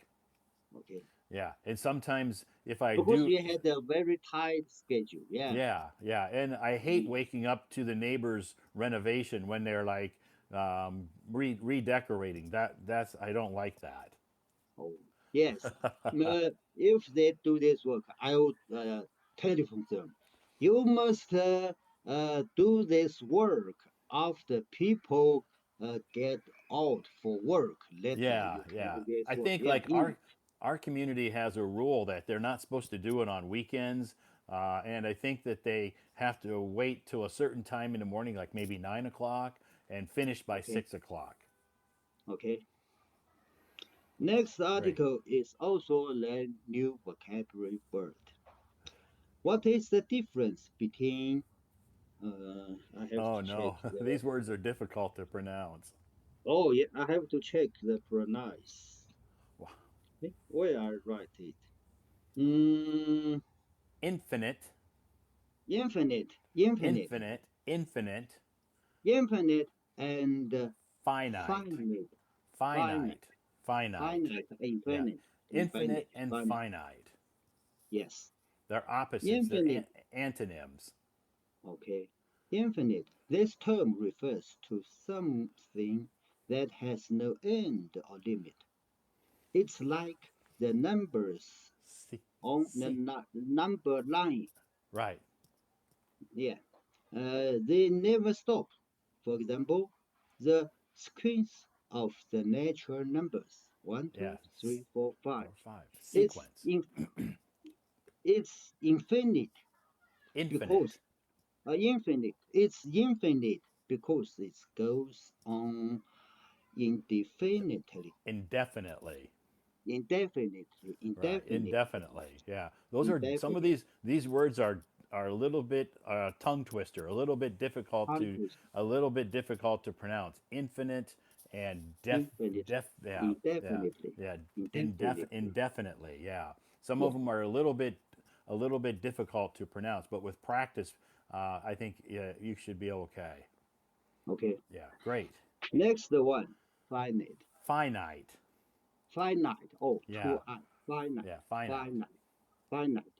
Okay. Yeah, and sometimes if I Because do, we had a very tight schedule. Yeah. yeah, yeah, and I hate Mm. waking up to the neighbor's renovation when they're like redecorating. That's I don't like that. Oh, yes. If they do this work, I would telephone them. You must do this work after people get out for work. Later, Yeah, you can yeah. do this I work. think Yeah. like our community has a rule that they're not supposed to do it on weekends, and I think that they have to wait till a certain time in the morning, like maybe 9 o'clock, and finish by Okay. 6 o'clock. Okay. Next Great. article is also learn new vocabulary word. What is the difference between? I have to Oh check no, the. these words are difficult to pronounce. Oh yeah, I have to check the pronounce. Wow. Where I write it? Mm, Infinite, infinite, infinite, infinite, infinite, infinite, and finite, finite, finite, finite, finite. finite, Yeah, infinite, infinite infinite, and finite. finite. Yes, They're opposites. They're infinite. antonyms. Okay, infinite. This term refers to something that has no end or limit. It's like the numbers See, on the see. number line. Right. Yeah, they never stop. For example, the sequence of the natural numbers one, Yeah. two, three, four, five. 4, 5. It's Sequence. in, it's infinite Infinite. because infinite. It's infinite because it goes on indefinitely, Indefinitely. indefinitely, Right. indefinitely, Indefinitely. Yeah. Those are some of indefinitely. these words are a little bit tongue twister, Hundreds, a little bit difficult to pronounce. Infinite and infinite, yeah, yeah, indefinitely, yeah, indefinitely. indefinitely. Yeah. Some of Yeah. them are a little bit difficult to pronounce, but with practice, I think you should be okay. Okay. Yeah. Great. Next one, finite. Finite. Finite. Oh, Yeah. two I. Finite. Yeah. Finite. Finite. Finite.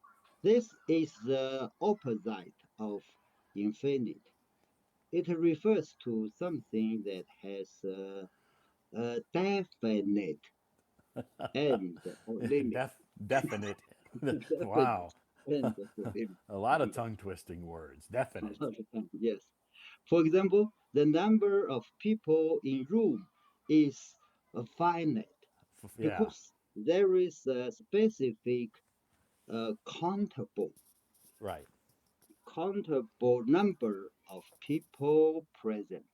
This is the opposite of infinite. It refers to something that has a definite end or limit. Definite. Definite Wow. end or limit. A lot of tongue twisting words. Definite. Yes. For example, the number of people in room is finite Yeah. because there is a specific countable Right. number of people present.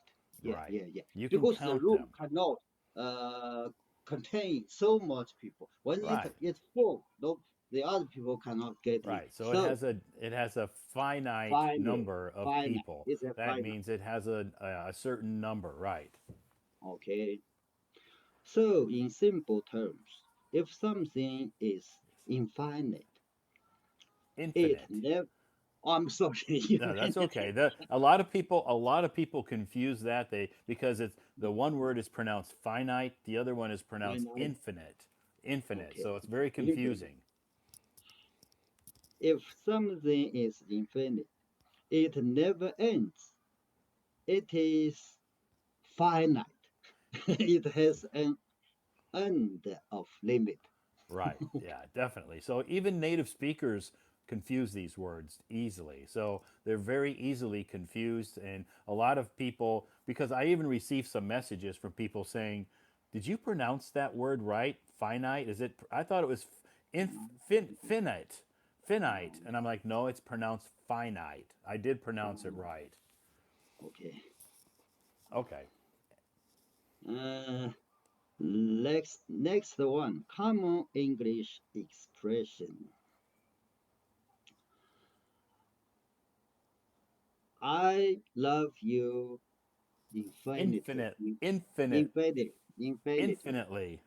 Yeah, Right. yeah, yeah. You can Because the count room them. cannot uh, contain so much people. When Right. it's full, no, the other people cannot get in. Right. So So it has a finite finite, number of finite people. is a That finite. means it has a certain number. Right. Okay. So in simple terms, if something is infinite, it Infinite. never. Oh, I'm sorry, No, that's infinite. okay. A lot of people confuse that they because it's the one word is pronounced finite, the other one is pronounced Finite. infinite. Infinite. Okay. So it's very Infinite. confusing. If something is infinite, it never ends. It is finite. It has an end of limit. Right. Yeah, definitely. So even native speakers confuse these words easily. So they're very easily confused. And a lot of people, because I even received some messages from people saying, did you pronounce that word right? Finite? Is it? I thought it was finite. Finite. And I'm like, no, it's pronounced finite. I did pronounce it right. Okay. Okay. Uh, next one, common English expression. I love you infinity. Infinite, infinite, Infinity. Infinity. infinitely.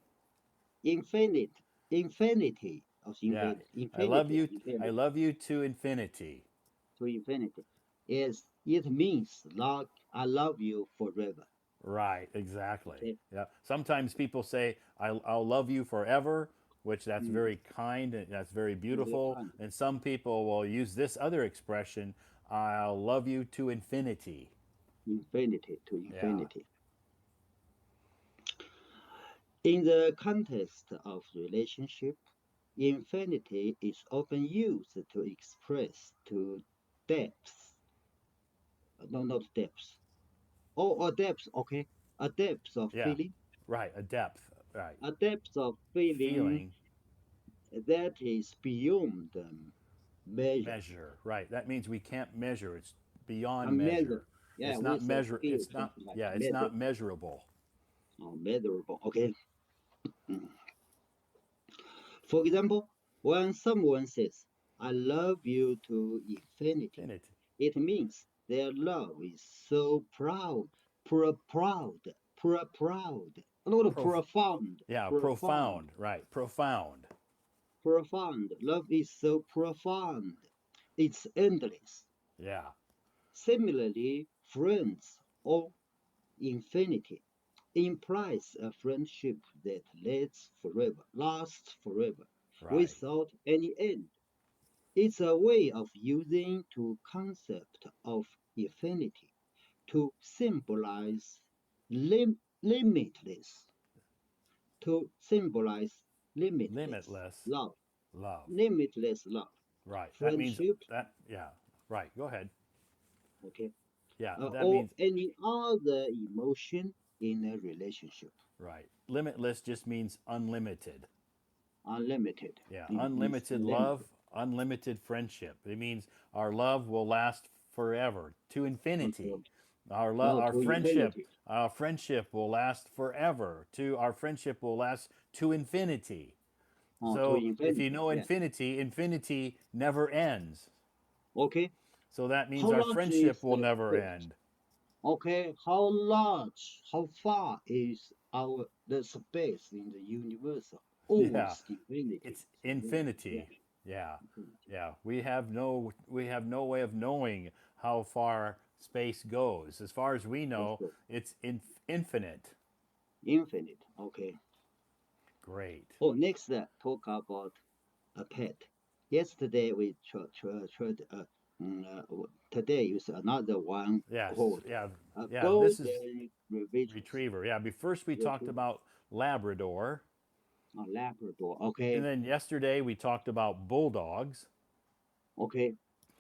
Infinite. Infinity. Or Yeah. infinity. I love Infinity. you. I Infinity. love you to infinity. To infinity. Yes, it means like I love you forever. Right, exactly. Okay. Yeah. Sometimes people say, I'll love you forever, which that's Mm, very kind and that's very very beautiful. kind. And some people will use this other expression, I'll love you to infinity. Infinity to Yeah. infinity. In the context of relationship, infinity is often used to express to depths, no, not depths, or a depth, okay, a depth of Yeah. feeling, Right. A depth. Right. a depth of feeling Feeling, that is beyond measure. measure. Right. That means we can't measure. It's beyond Unmeasured. measure. Yeah, It's we not say measure. feel It's not. something like Yeah. It's measure not measurable. or measurable. Okay. Mm. For example, when someone says, I love you to infinity, Infinity. it means their love is so proud, proud, proud, not Prof- profound, yeah. profound, Profound. Right. Profound. profound. Love is so profound. It's endless. Yeah. Similarly, friends or infinity implies a friendship that lasts forever, Right. without any end. It's a way of using the concept of infinity to symbolize limitless, to symbolize limitless Limitless love, love. limitless love, Right. That means friendship, that, yeah. Right. Go ahead. okay, Yeah. That or means, any other emotion in a relationship. right. Limitless just means unlimited. Unlimited. Yeah. It means Unlimited love, unlimited. unlimited friendship. It means our love will last forever to infinity. Okay. No, Our to infinity. friendship will last forever. To our friendship will last to infinity. To So if you infinity. know Yeah. infinity, infinity never ends. Okay. So that means How our large is friendship will the never end. okay? How large? How far is our the space in the universe? Yeah. Almost infinity. It's It's infinity. Yeah. infinity. Yeah. Infinity. Yeah. We have no way of knowing how far space goes. As far as we Let's know, go. it's infinite. Infinite. Okay. Great. Oh, next talk about a pet. Yesterday we tried. Today is another one Yes. called Yeah. a Yeah. This is golden retrievers. retriever. Yeah. First we talked Retriever. about Labrador, A Labrador. and Okay. then yesterday we talked about bulldogs, Okay.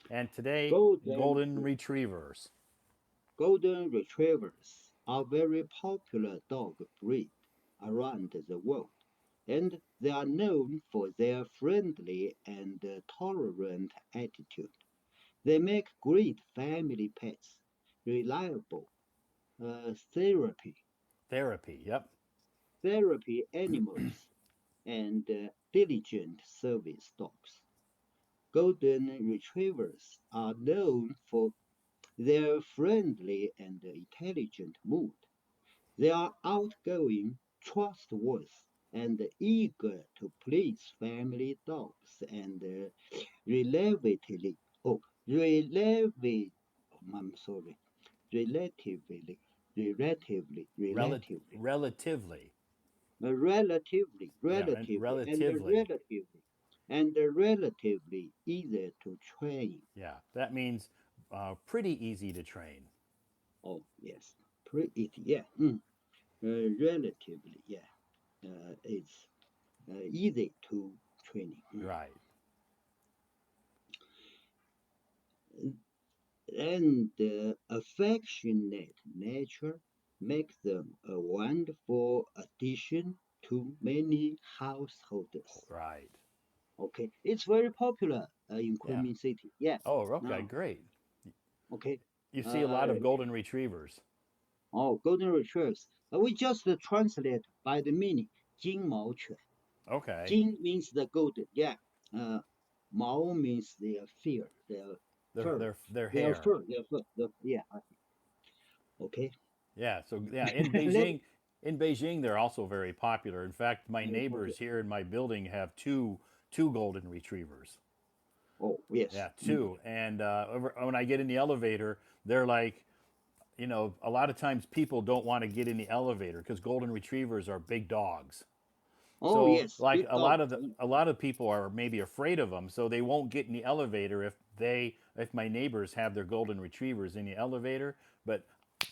and today Golden golden retrievers. Golden Retrievers are very popular dog breed around the world, and they are known for their friendly and tolerant attitude. They make great family pets, reliable therapy Therapy. Yep. therapy animals, and diligent service dogs. Golden Retrievers are known for their friendly and intelligent mood. They are outgoing, trustworthy, and eager to please family dogs and relatively, oh, relatively, I'm sorry, relatively, relatively, relatively, Relatively. Yeah. And relatively, relatively. and relatively easy to train. Yeah. That means pretty easy to train. Oh, yes, pretty, yeah, relatively, yeah, it's easy to training. Right. And the affectionate nature makes them a wonderful addition to many households. Right. Okay, it's very popular in Yeah. Kunming City. Yeah. Oh, okay, Now, great. okay. You see a lot Uh, of golden retrievers. oh, golden retrievers. We just translate by the meaning. 金毛犬. Okay. Jing means the golden. Yeah. Uh, Mao means their fear. Their fur. their Their hair. fur, their fur. Yeah. Okay. Yeah, so yeah, Let, in Beijing, they're also very popular. In fact, my okay. neighbors here in my building have two golden retrievers. Oh, yes. Yeah, two. And when I get in the elevator, they're like, a lot of times people don't want to get in the elevator because golden retrievers are big dogs. Oh, So yes. like Big dogs. a lot of people are maybe afraid of them, so they won't get in the elevator if my neighbors have their golden retrievers in the elevator. But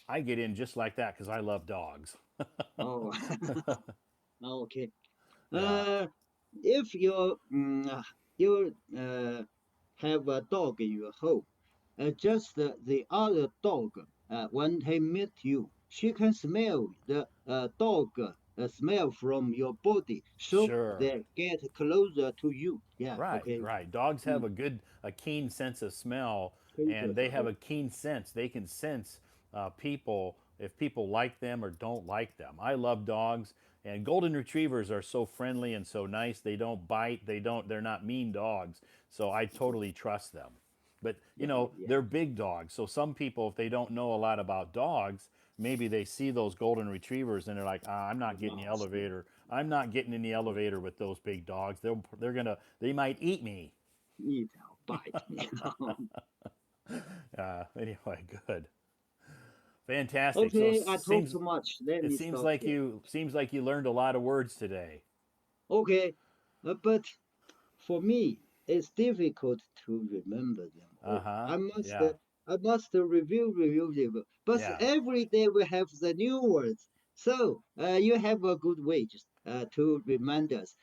I get in just like that because I love dogs. Oh, okay. Yeah, Uh, if you have a dog in your home, just the other dog, when he meet you, she can smell the dog smell from your body, so sure. they get closer to you. Yeah, Right, okay. right. Dogs have Mm, a keen sense of smell, and closer. they have a keen sense. They can sense people if people like them or don't like them. I love dogs, and golden retrievers are so friendly and so nice. They don't bite. They're not mean dogs. So I totally trust them. But Yeah, yeah. they're big dogs. So some people, if they don't know a lot about dogs, maybe they see those golden retrievers and they're like, I'm not getting in the Not smell. elevator. I'm not getting in the elevator with those big dogs. They might eat me. Eat or bite me. Anyway, good, fantastic. So Okay, I talk too much. Let it me stop here. seems like you learned a lot of words today. Okay, but for me, it's difficult to remember them Uh all. huh. I Yeah. must review them. But Yeah. every day we have the new words. So you have a good way just, to remind us.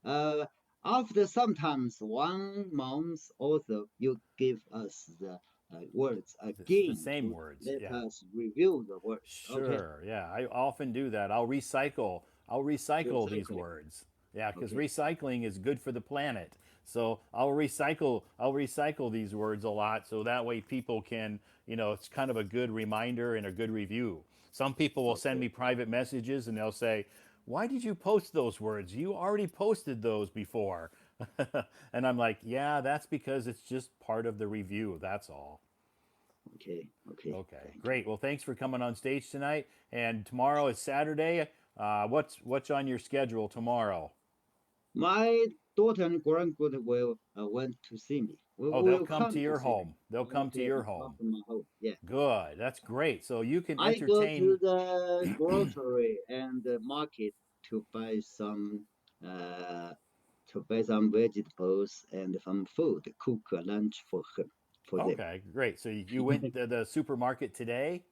Uh, After sometimes 1 month also, you give us the words The again same to words. let Yeah. us review the words. Okay, Sure. Yeah, I often do that. I'll recycle these recycling. words. Yeah, because Okay, recycling is good for the planet. So I'll recycle these words a lot, so that way people can, it's kind of a good reminder and a good review. Some people will send okay. me private messages and they'll say, "Why did you post those words? You already posted those before." And I'm like, "Yeah, that's because it's just part of the review. That's all." Okay, okay. Okay, Thank you. great. Well, thanks for coming on stage tonight. And tomorrow is Saturday. What's on your schedule tomorrow? My daughter and granddaughter will went to see me. Oh, they'll Will come to come to your see me. home. They'll come to Okay, your come home. to my home. Yeah. Good. That's great. So you can I go entertain. to the grocery and the market to buy uh, some vegetables and some food. Cook a lunch for her, for them. Okay, great. So you went to the supermarket today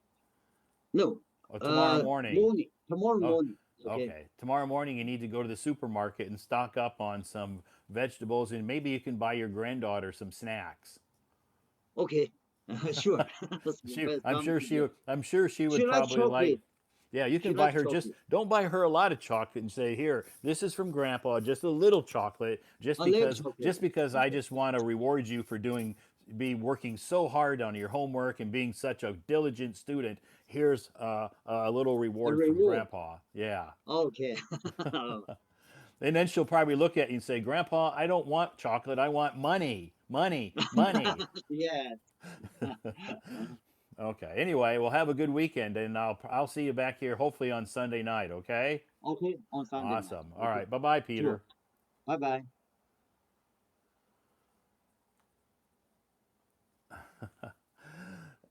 No, or tomorrow morning? tomorrow Oh, morning. Okay, okay. Tomorrow morning you need to go to the supermarket and stock up on some vegetables, and maybe you can buy your granddaughter some snacks. okay, sure. I'm sure she She would likes probably like. chocolate. Yeah, you She can buy likes her just chocolate. don't buy her a lot of chocolate and say, "Here, this is from grandpa, just a little chocolate, A little chocolate. just because I Okay. just want to reward you for be working so hard on your homework and being such a diligent student. Here's a little A reward from reward. grandpa." Yeah. Okay. And then she'll probably look at you and say, "Grandpa, I don't want chocolate. I want money. Money. Money." Yeah. Okay. Anyway, we'll have a good weekend, and I'll see you back here hopefully on Sunday night. Okay. Okay, on Sunday night. Awesome. All Okay. right. Bye bye, Sure. Peter. Bye bye.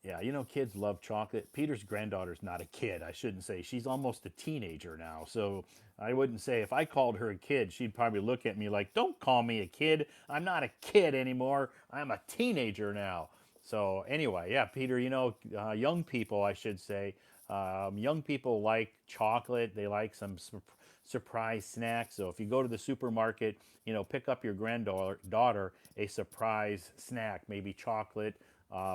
Yeah, kids love chocolate. Peter's granddaughter's not a kid. I shouldn't say. She's almost a teenager now. So I wouldn't say if I called her a kid, she'd probably look at me like, "Don't call me a kid. I'm not a kid anymore. I'm a teenager now." So anyway, yeah, Peter, young people, I should say, young people like chocolate. They like some surprise snacks. So if you go to the supermarket, pick up your granddaughter a surprise snack, maybe chocolate,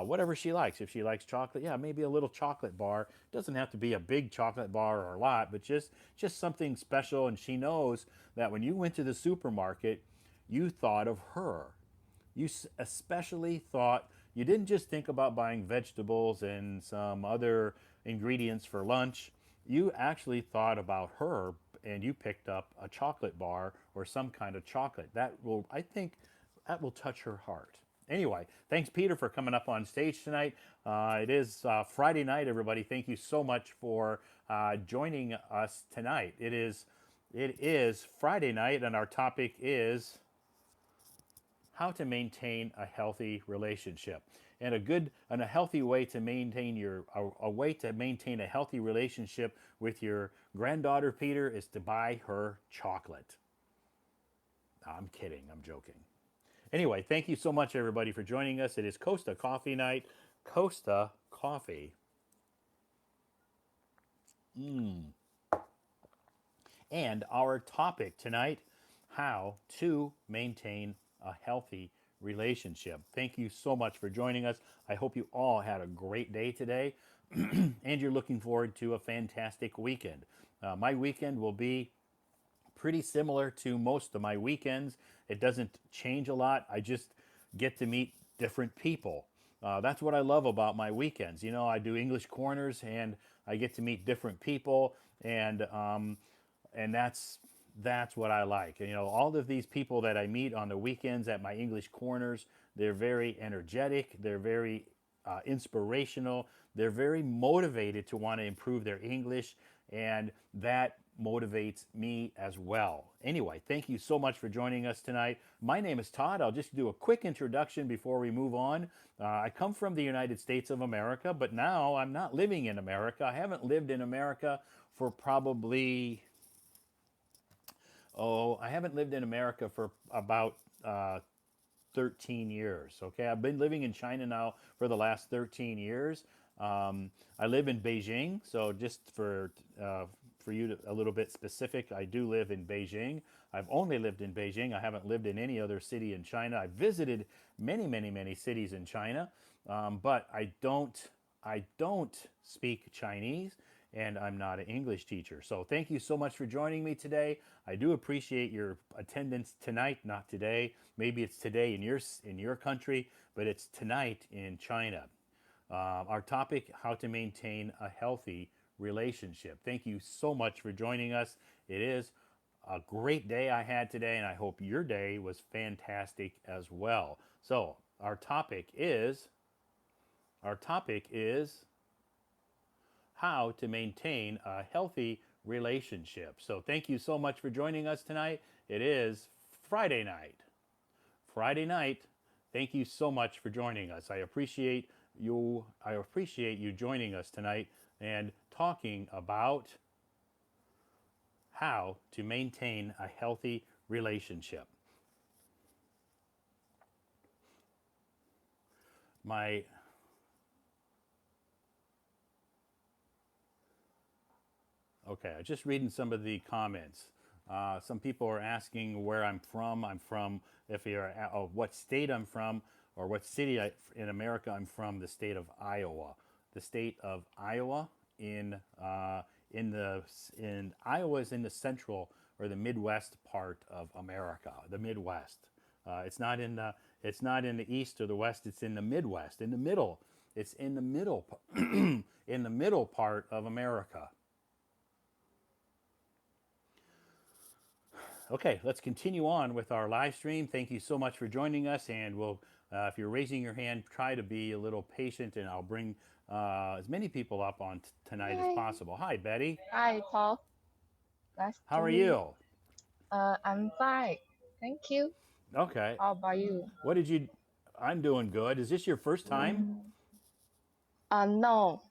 whatever she likes. If she likes chocolate, yeah, maybe a little chocolate bar. It doesn't have to be a big chocolate bar or a lot, but just something special. And she knows that when you went to the supermarket, you thought of her. You especially thought, you didn't just think about buying vegetables and some other ingredients for lunch. You actually thought about her and you picked up a chocolate bar or some kind of chocolate. I think, that will touch her heart. Anyway, thanks, Peter, for coming up on stage tonight. It is Friday night, everybody. Thank you so much for joining us tonight. It is Friday night, and our topic is how to maintain a healthy relationship. And a healthy way to maintain a way to maintain a healthy relationship with your granddaughter, Peter, is to buy her chocolate. I'm kidding. I'm joking. Anyway, thank you so much, everybody, for joining us. It is Costa Coffee Night. Costa Coffee. And our topic tonight, how to maintain a healthy relationship. Thank you so much for joining us. I hope you all had a great day today and you're looking forward to a fantastic weekend. My weekend will be pretty similar to most of my weekends. It doesn't change a lot. I just get to meet different people. That's what I love about my weekends. You know, I do English corners and I get to meet different people, and that's what I like. You know, all of these people that I meet on the weekends at my English corners, they're very energetic. They're very inspirational. They're very motivated to want to improve their English, and that motivates me as well. Anyway, thank you so much for joining us tonight. My name is Todd. I'll just do a quick introduction before we move on. I come from the United States of America, but now I'm not living in America. I haven't lived in America for probably, I haven't lived in America for about 13 years. Okay, I've been living in China now for the last 13 years. I live in Beijing, so just for you to, a little bit specific, I do live in Beijing. I've only lived in Beijing. I haven't lived in any other city in China. I've visited many, many, many cities in China, but I don't speak Chinese, and I'm not an English teacher. So thank you so much for joining me today. I do appreciate your attendance tonight, not today. Maybe it's today in your country, but it's tonight in China. Our topic: how to maintain a healthy relationship. Thank you so much for joining us. It is a great day I had today, and I hope your day was fantastic as well. So our topic is how to maintain a healthy relationship. So thank you so much for joining us tonight. It is Friday night. Friday night. Thank you so much for joining us. I appreciate you. I appreciate you joining us tonight and talking about how to maintain a healthy relationship. My Okay, I'm just reading some of the comments. Some people are asking where I'm from. I'm from, if you're, what state I'm from, or what city in America I'm from. The state of Iowa. The state of Iowa in in the in Iowa is in the central or the Midwest part of America. The Midwest. It's not in the east or the west. It's in the Midwest. In the middle. It's in the middle. In the middle part of America. Okay, let's continue on with our live stream. Thank you so much for joining us, and if you're raising your hand, try to be a little patient, and I'll bring as many people up on tonight as Hi. possible. Hi, Betty. Hi, Paul. Nice How to are meet. you? I'm fine. Thank you. Okay. How about you? What did you? I'm doing good. Is this your first time? No.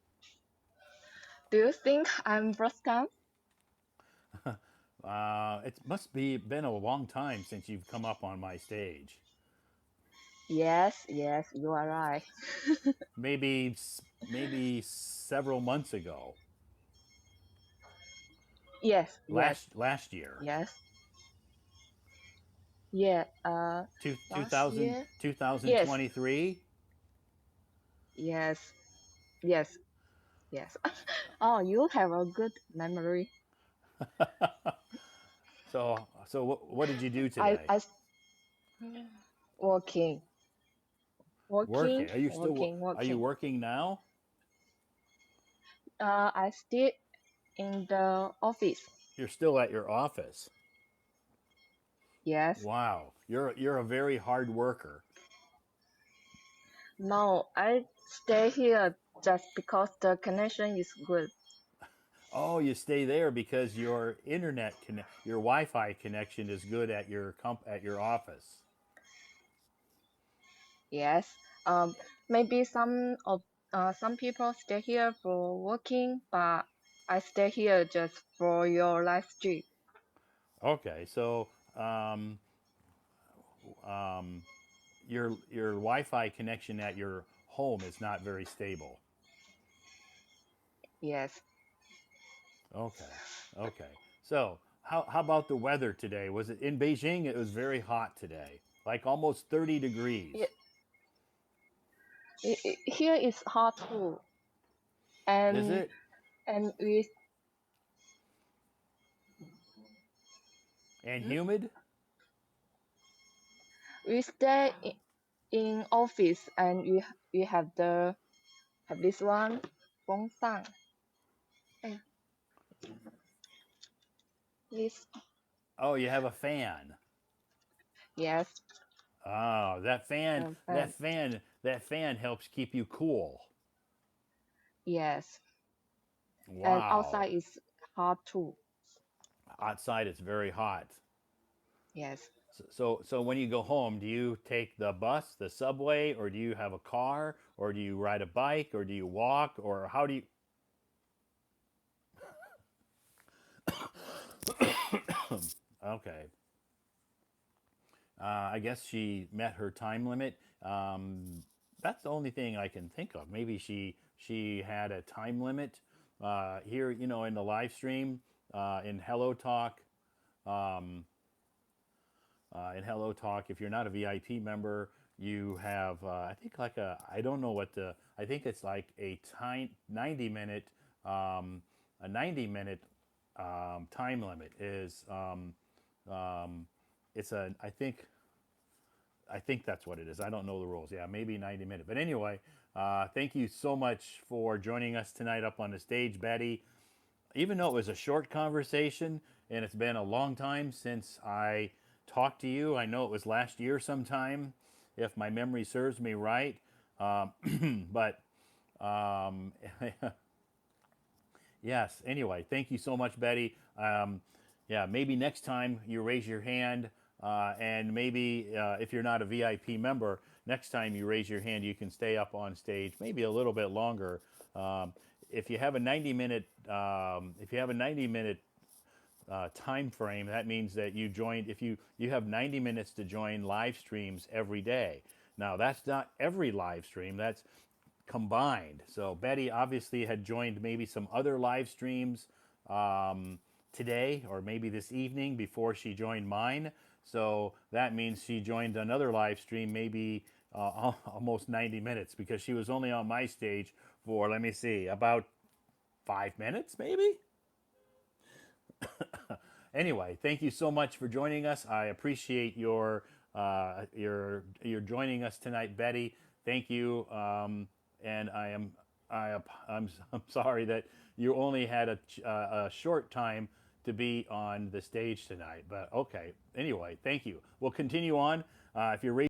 Do you think I'm broadcast? It must be been a long time since you've come up on my stage. Yes, yes, you are right. Maybe several months ago, Yes, yes, last year. yes. Yeah, Two, last year? two thousand Yes, twenty three. yes, yes, yes. Oh, you have a good memory. So what did you do I, today? I, working, working, Working. Are you still working, are you working. working now? I still in the office. You're still at your office. Yes. Wow. You're a very hard worker. No, I stay here just because the connection is good. Oh, you stay there because your your Wi-Fi connection is good at at your office. Yes. Maybe some people stay here for working, but I stay here just for your live stream. Okay, so um, um, your Wi-Fi connection at your home is not very stable. Yes. Okay, okay. So how about the weather today? Was it in Beijing? It was very hot today, like almost 30 degrees. It, here is hot too, Is and it? and we And hmm? humid? We stay in office and we have this one 风扇. Eh, this Oh, you have a fan. yes, Oh, fan. that fan helps keep you cool. Yes, and Wow. outside is hot too. Outside it's very hot. Yes. So when you go home, do you take the bus, the subway, or do you have a car, or do you ride a bike, or do you walk, or how do you? Okay, I guess she met her time limit. That's the only thing I can think of. Maybe she had a time limit here, in the live stream in Hello Talk. Um, in Hello Talk, if you're not a VIP member, you have I think like I don't know what the I think it's like a 90 minute um, a 90 minute time limit is um, it's a I think that's what it is. I don't know the rules. Yeah, maybe 90 minutes. But anyway, thank you so much for joining us tonight up on the stage, Betty. Even though it was a short conversation and it's been a long time since I talked to you, I know it was last year sometime, if my memory serves me right. But um, yes, anyway, thank you so much, Betty. Yeah, maybe next time you raise your hand, and maybe if you're not a VIP member, next time you raise your hand, you can stay up on stage maybe a little bit longer. Um, if you have a 90 minute, if you have a 90 minute time frame, that means that you joined. If you have 90 minutes to join live streams every day. Now that's not every live stream. That's combined. So Betty obviously had joined maybe some other live streams um, today or maybe this evening before she joined mine. So that means she joined another live stream maybe almost 90 minutes because she was only on my stage for, let me see, about 5 minutes maybe. Anyway, thank you so much for joining us. I appreciate your joining us tonight, Betty. Thank you, and I'm sorry that you only had a short time to be on the stage tonight. But okay, anyway, thank you. We'll continue on. If you're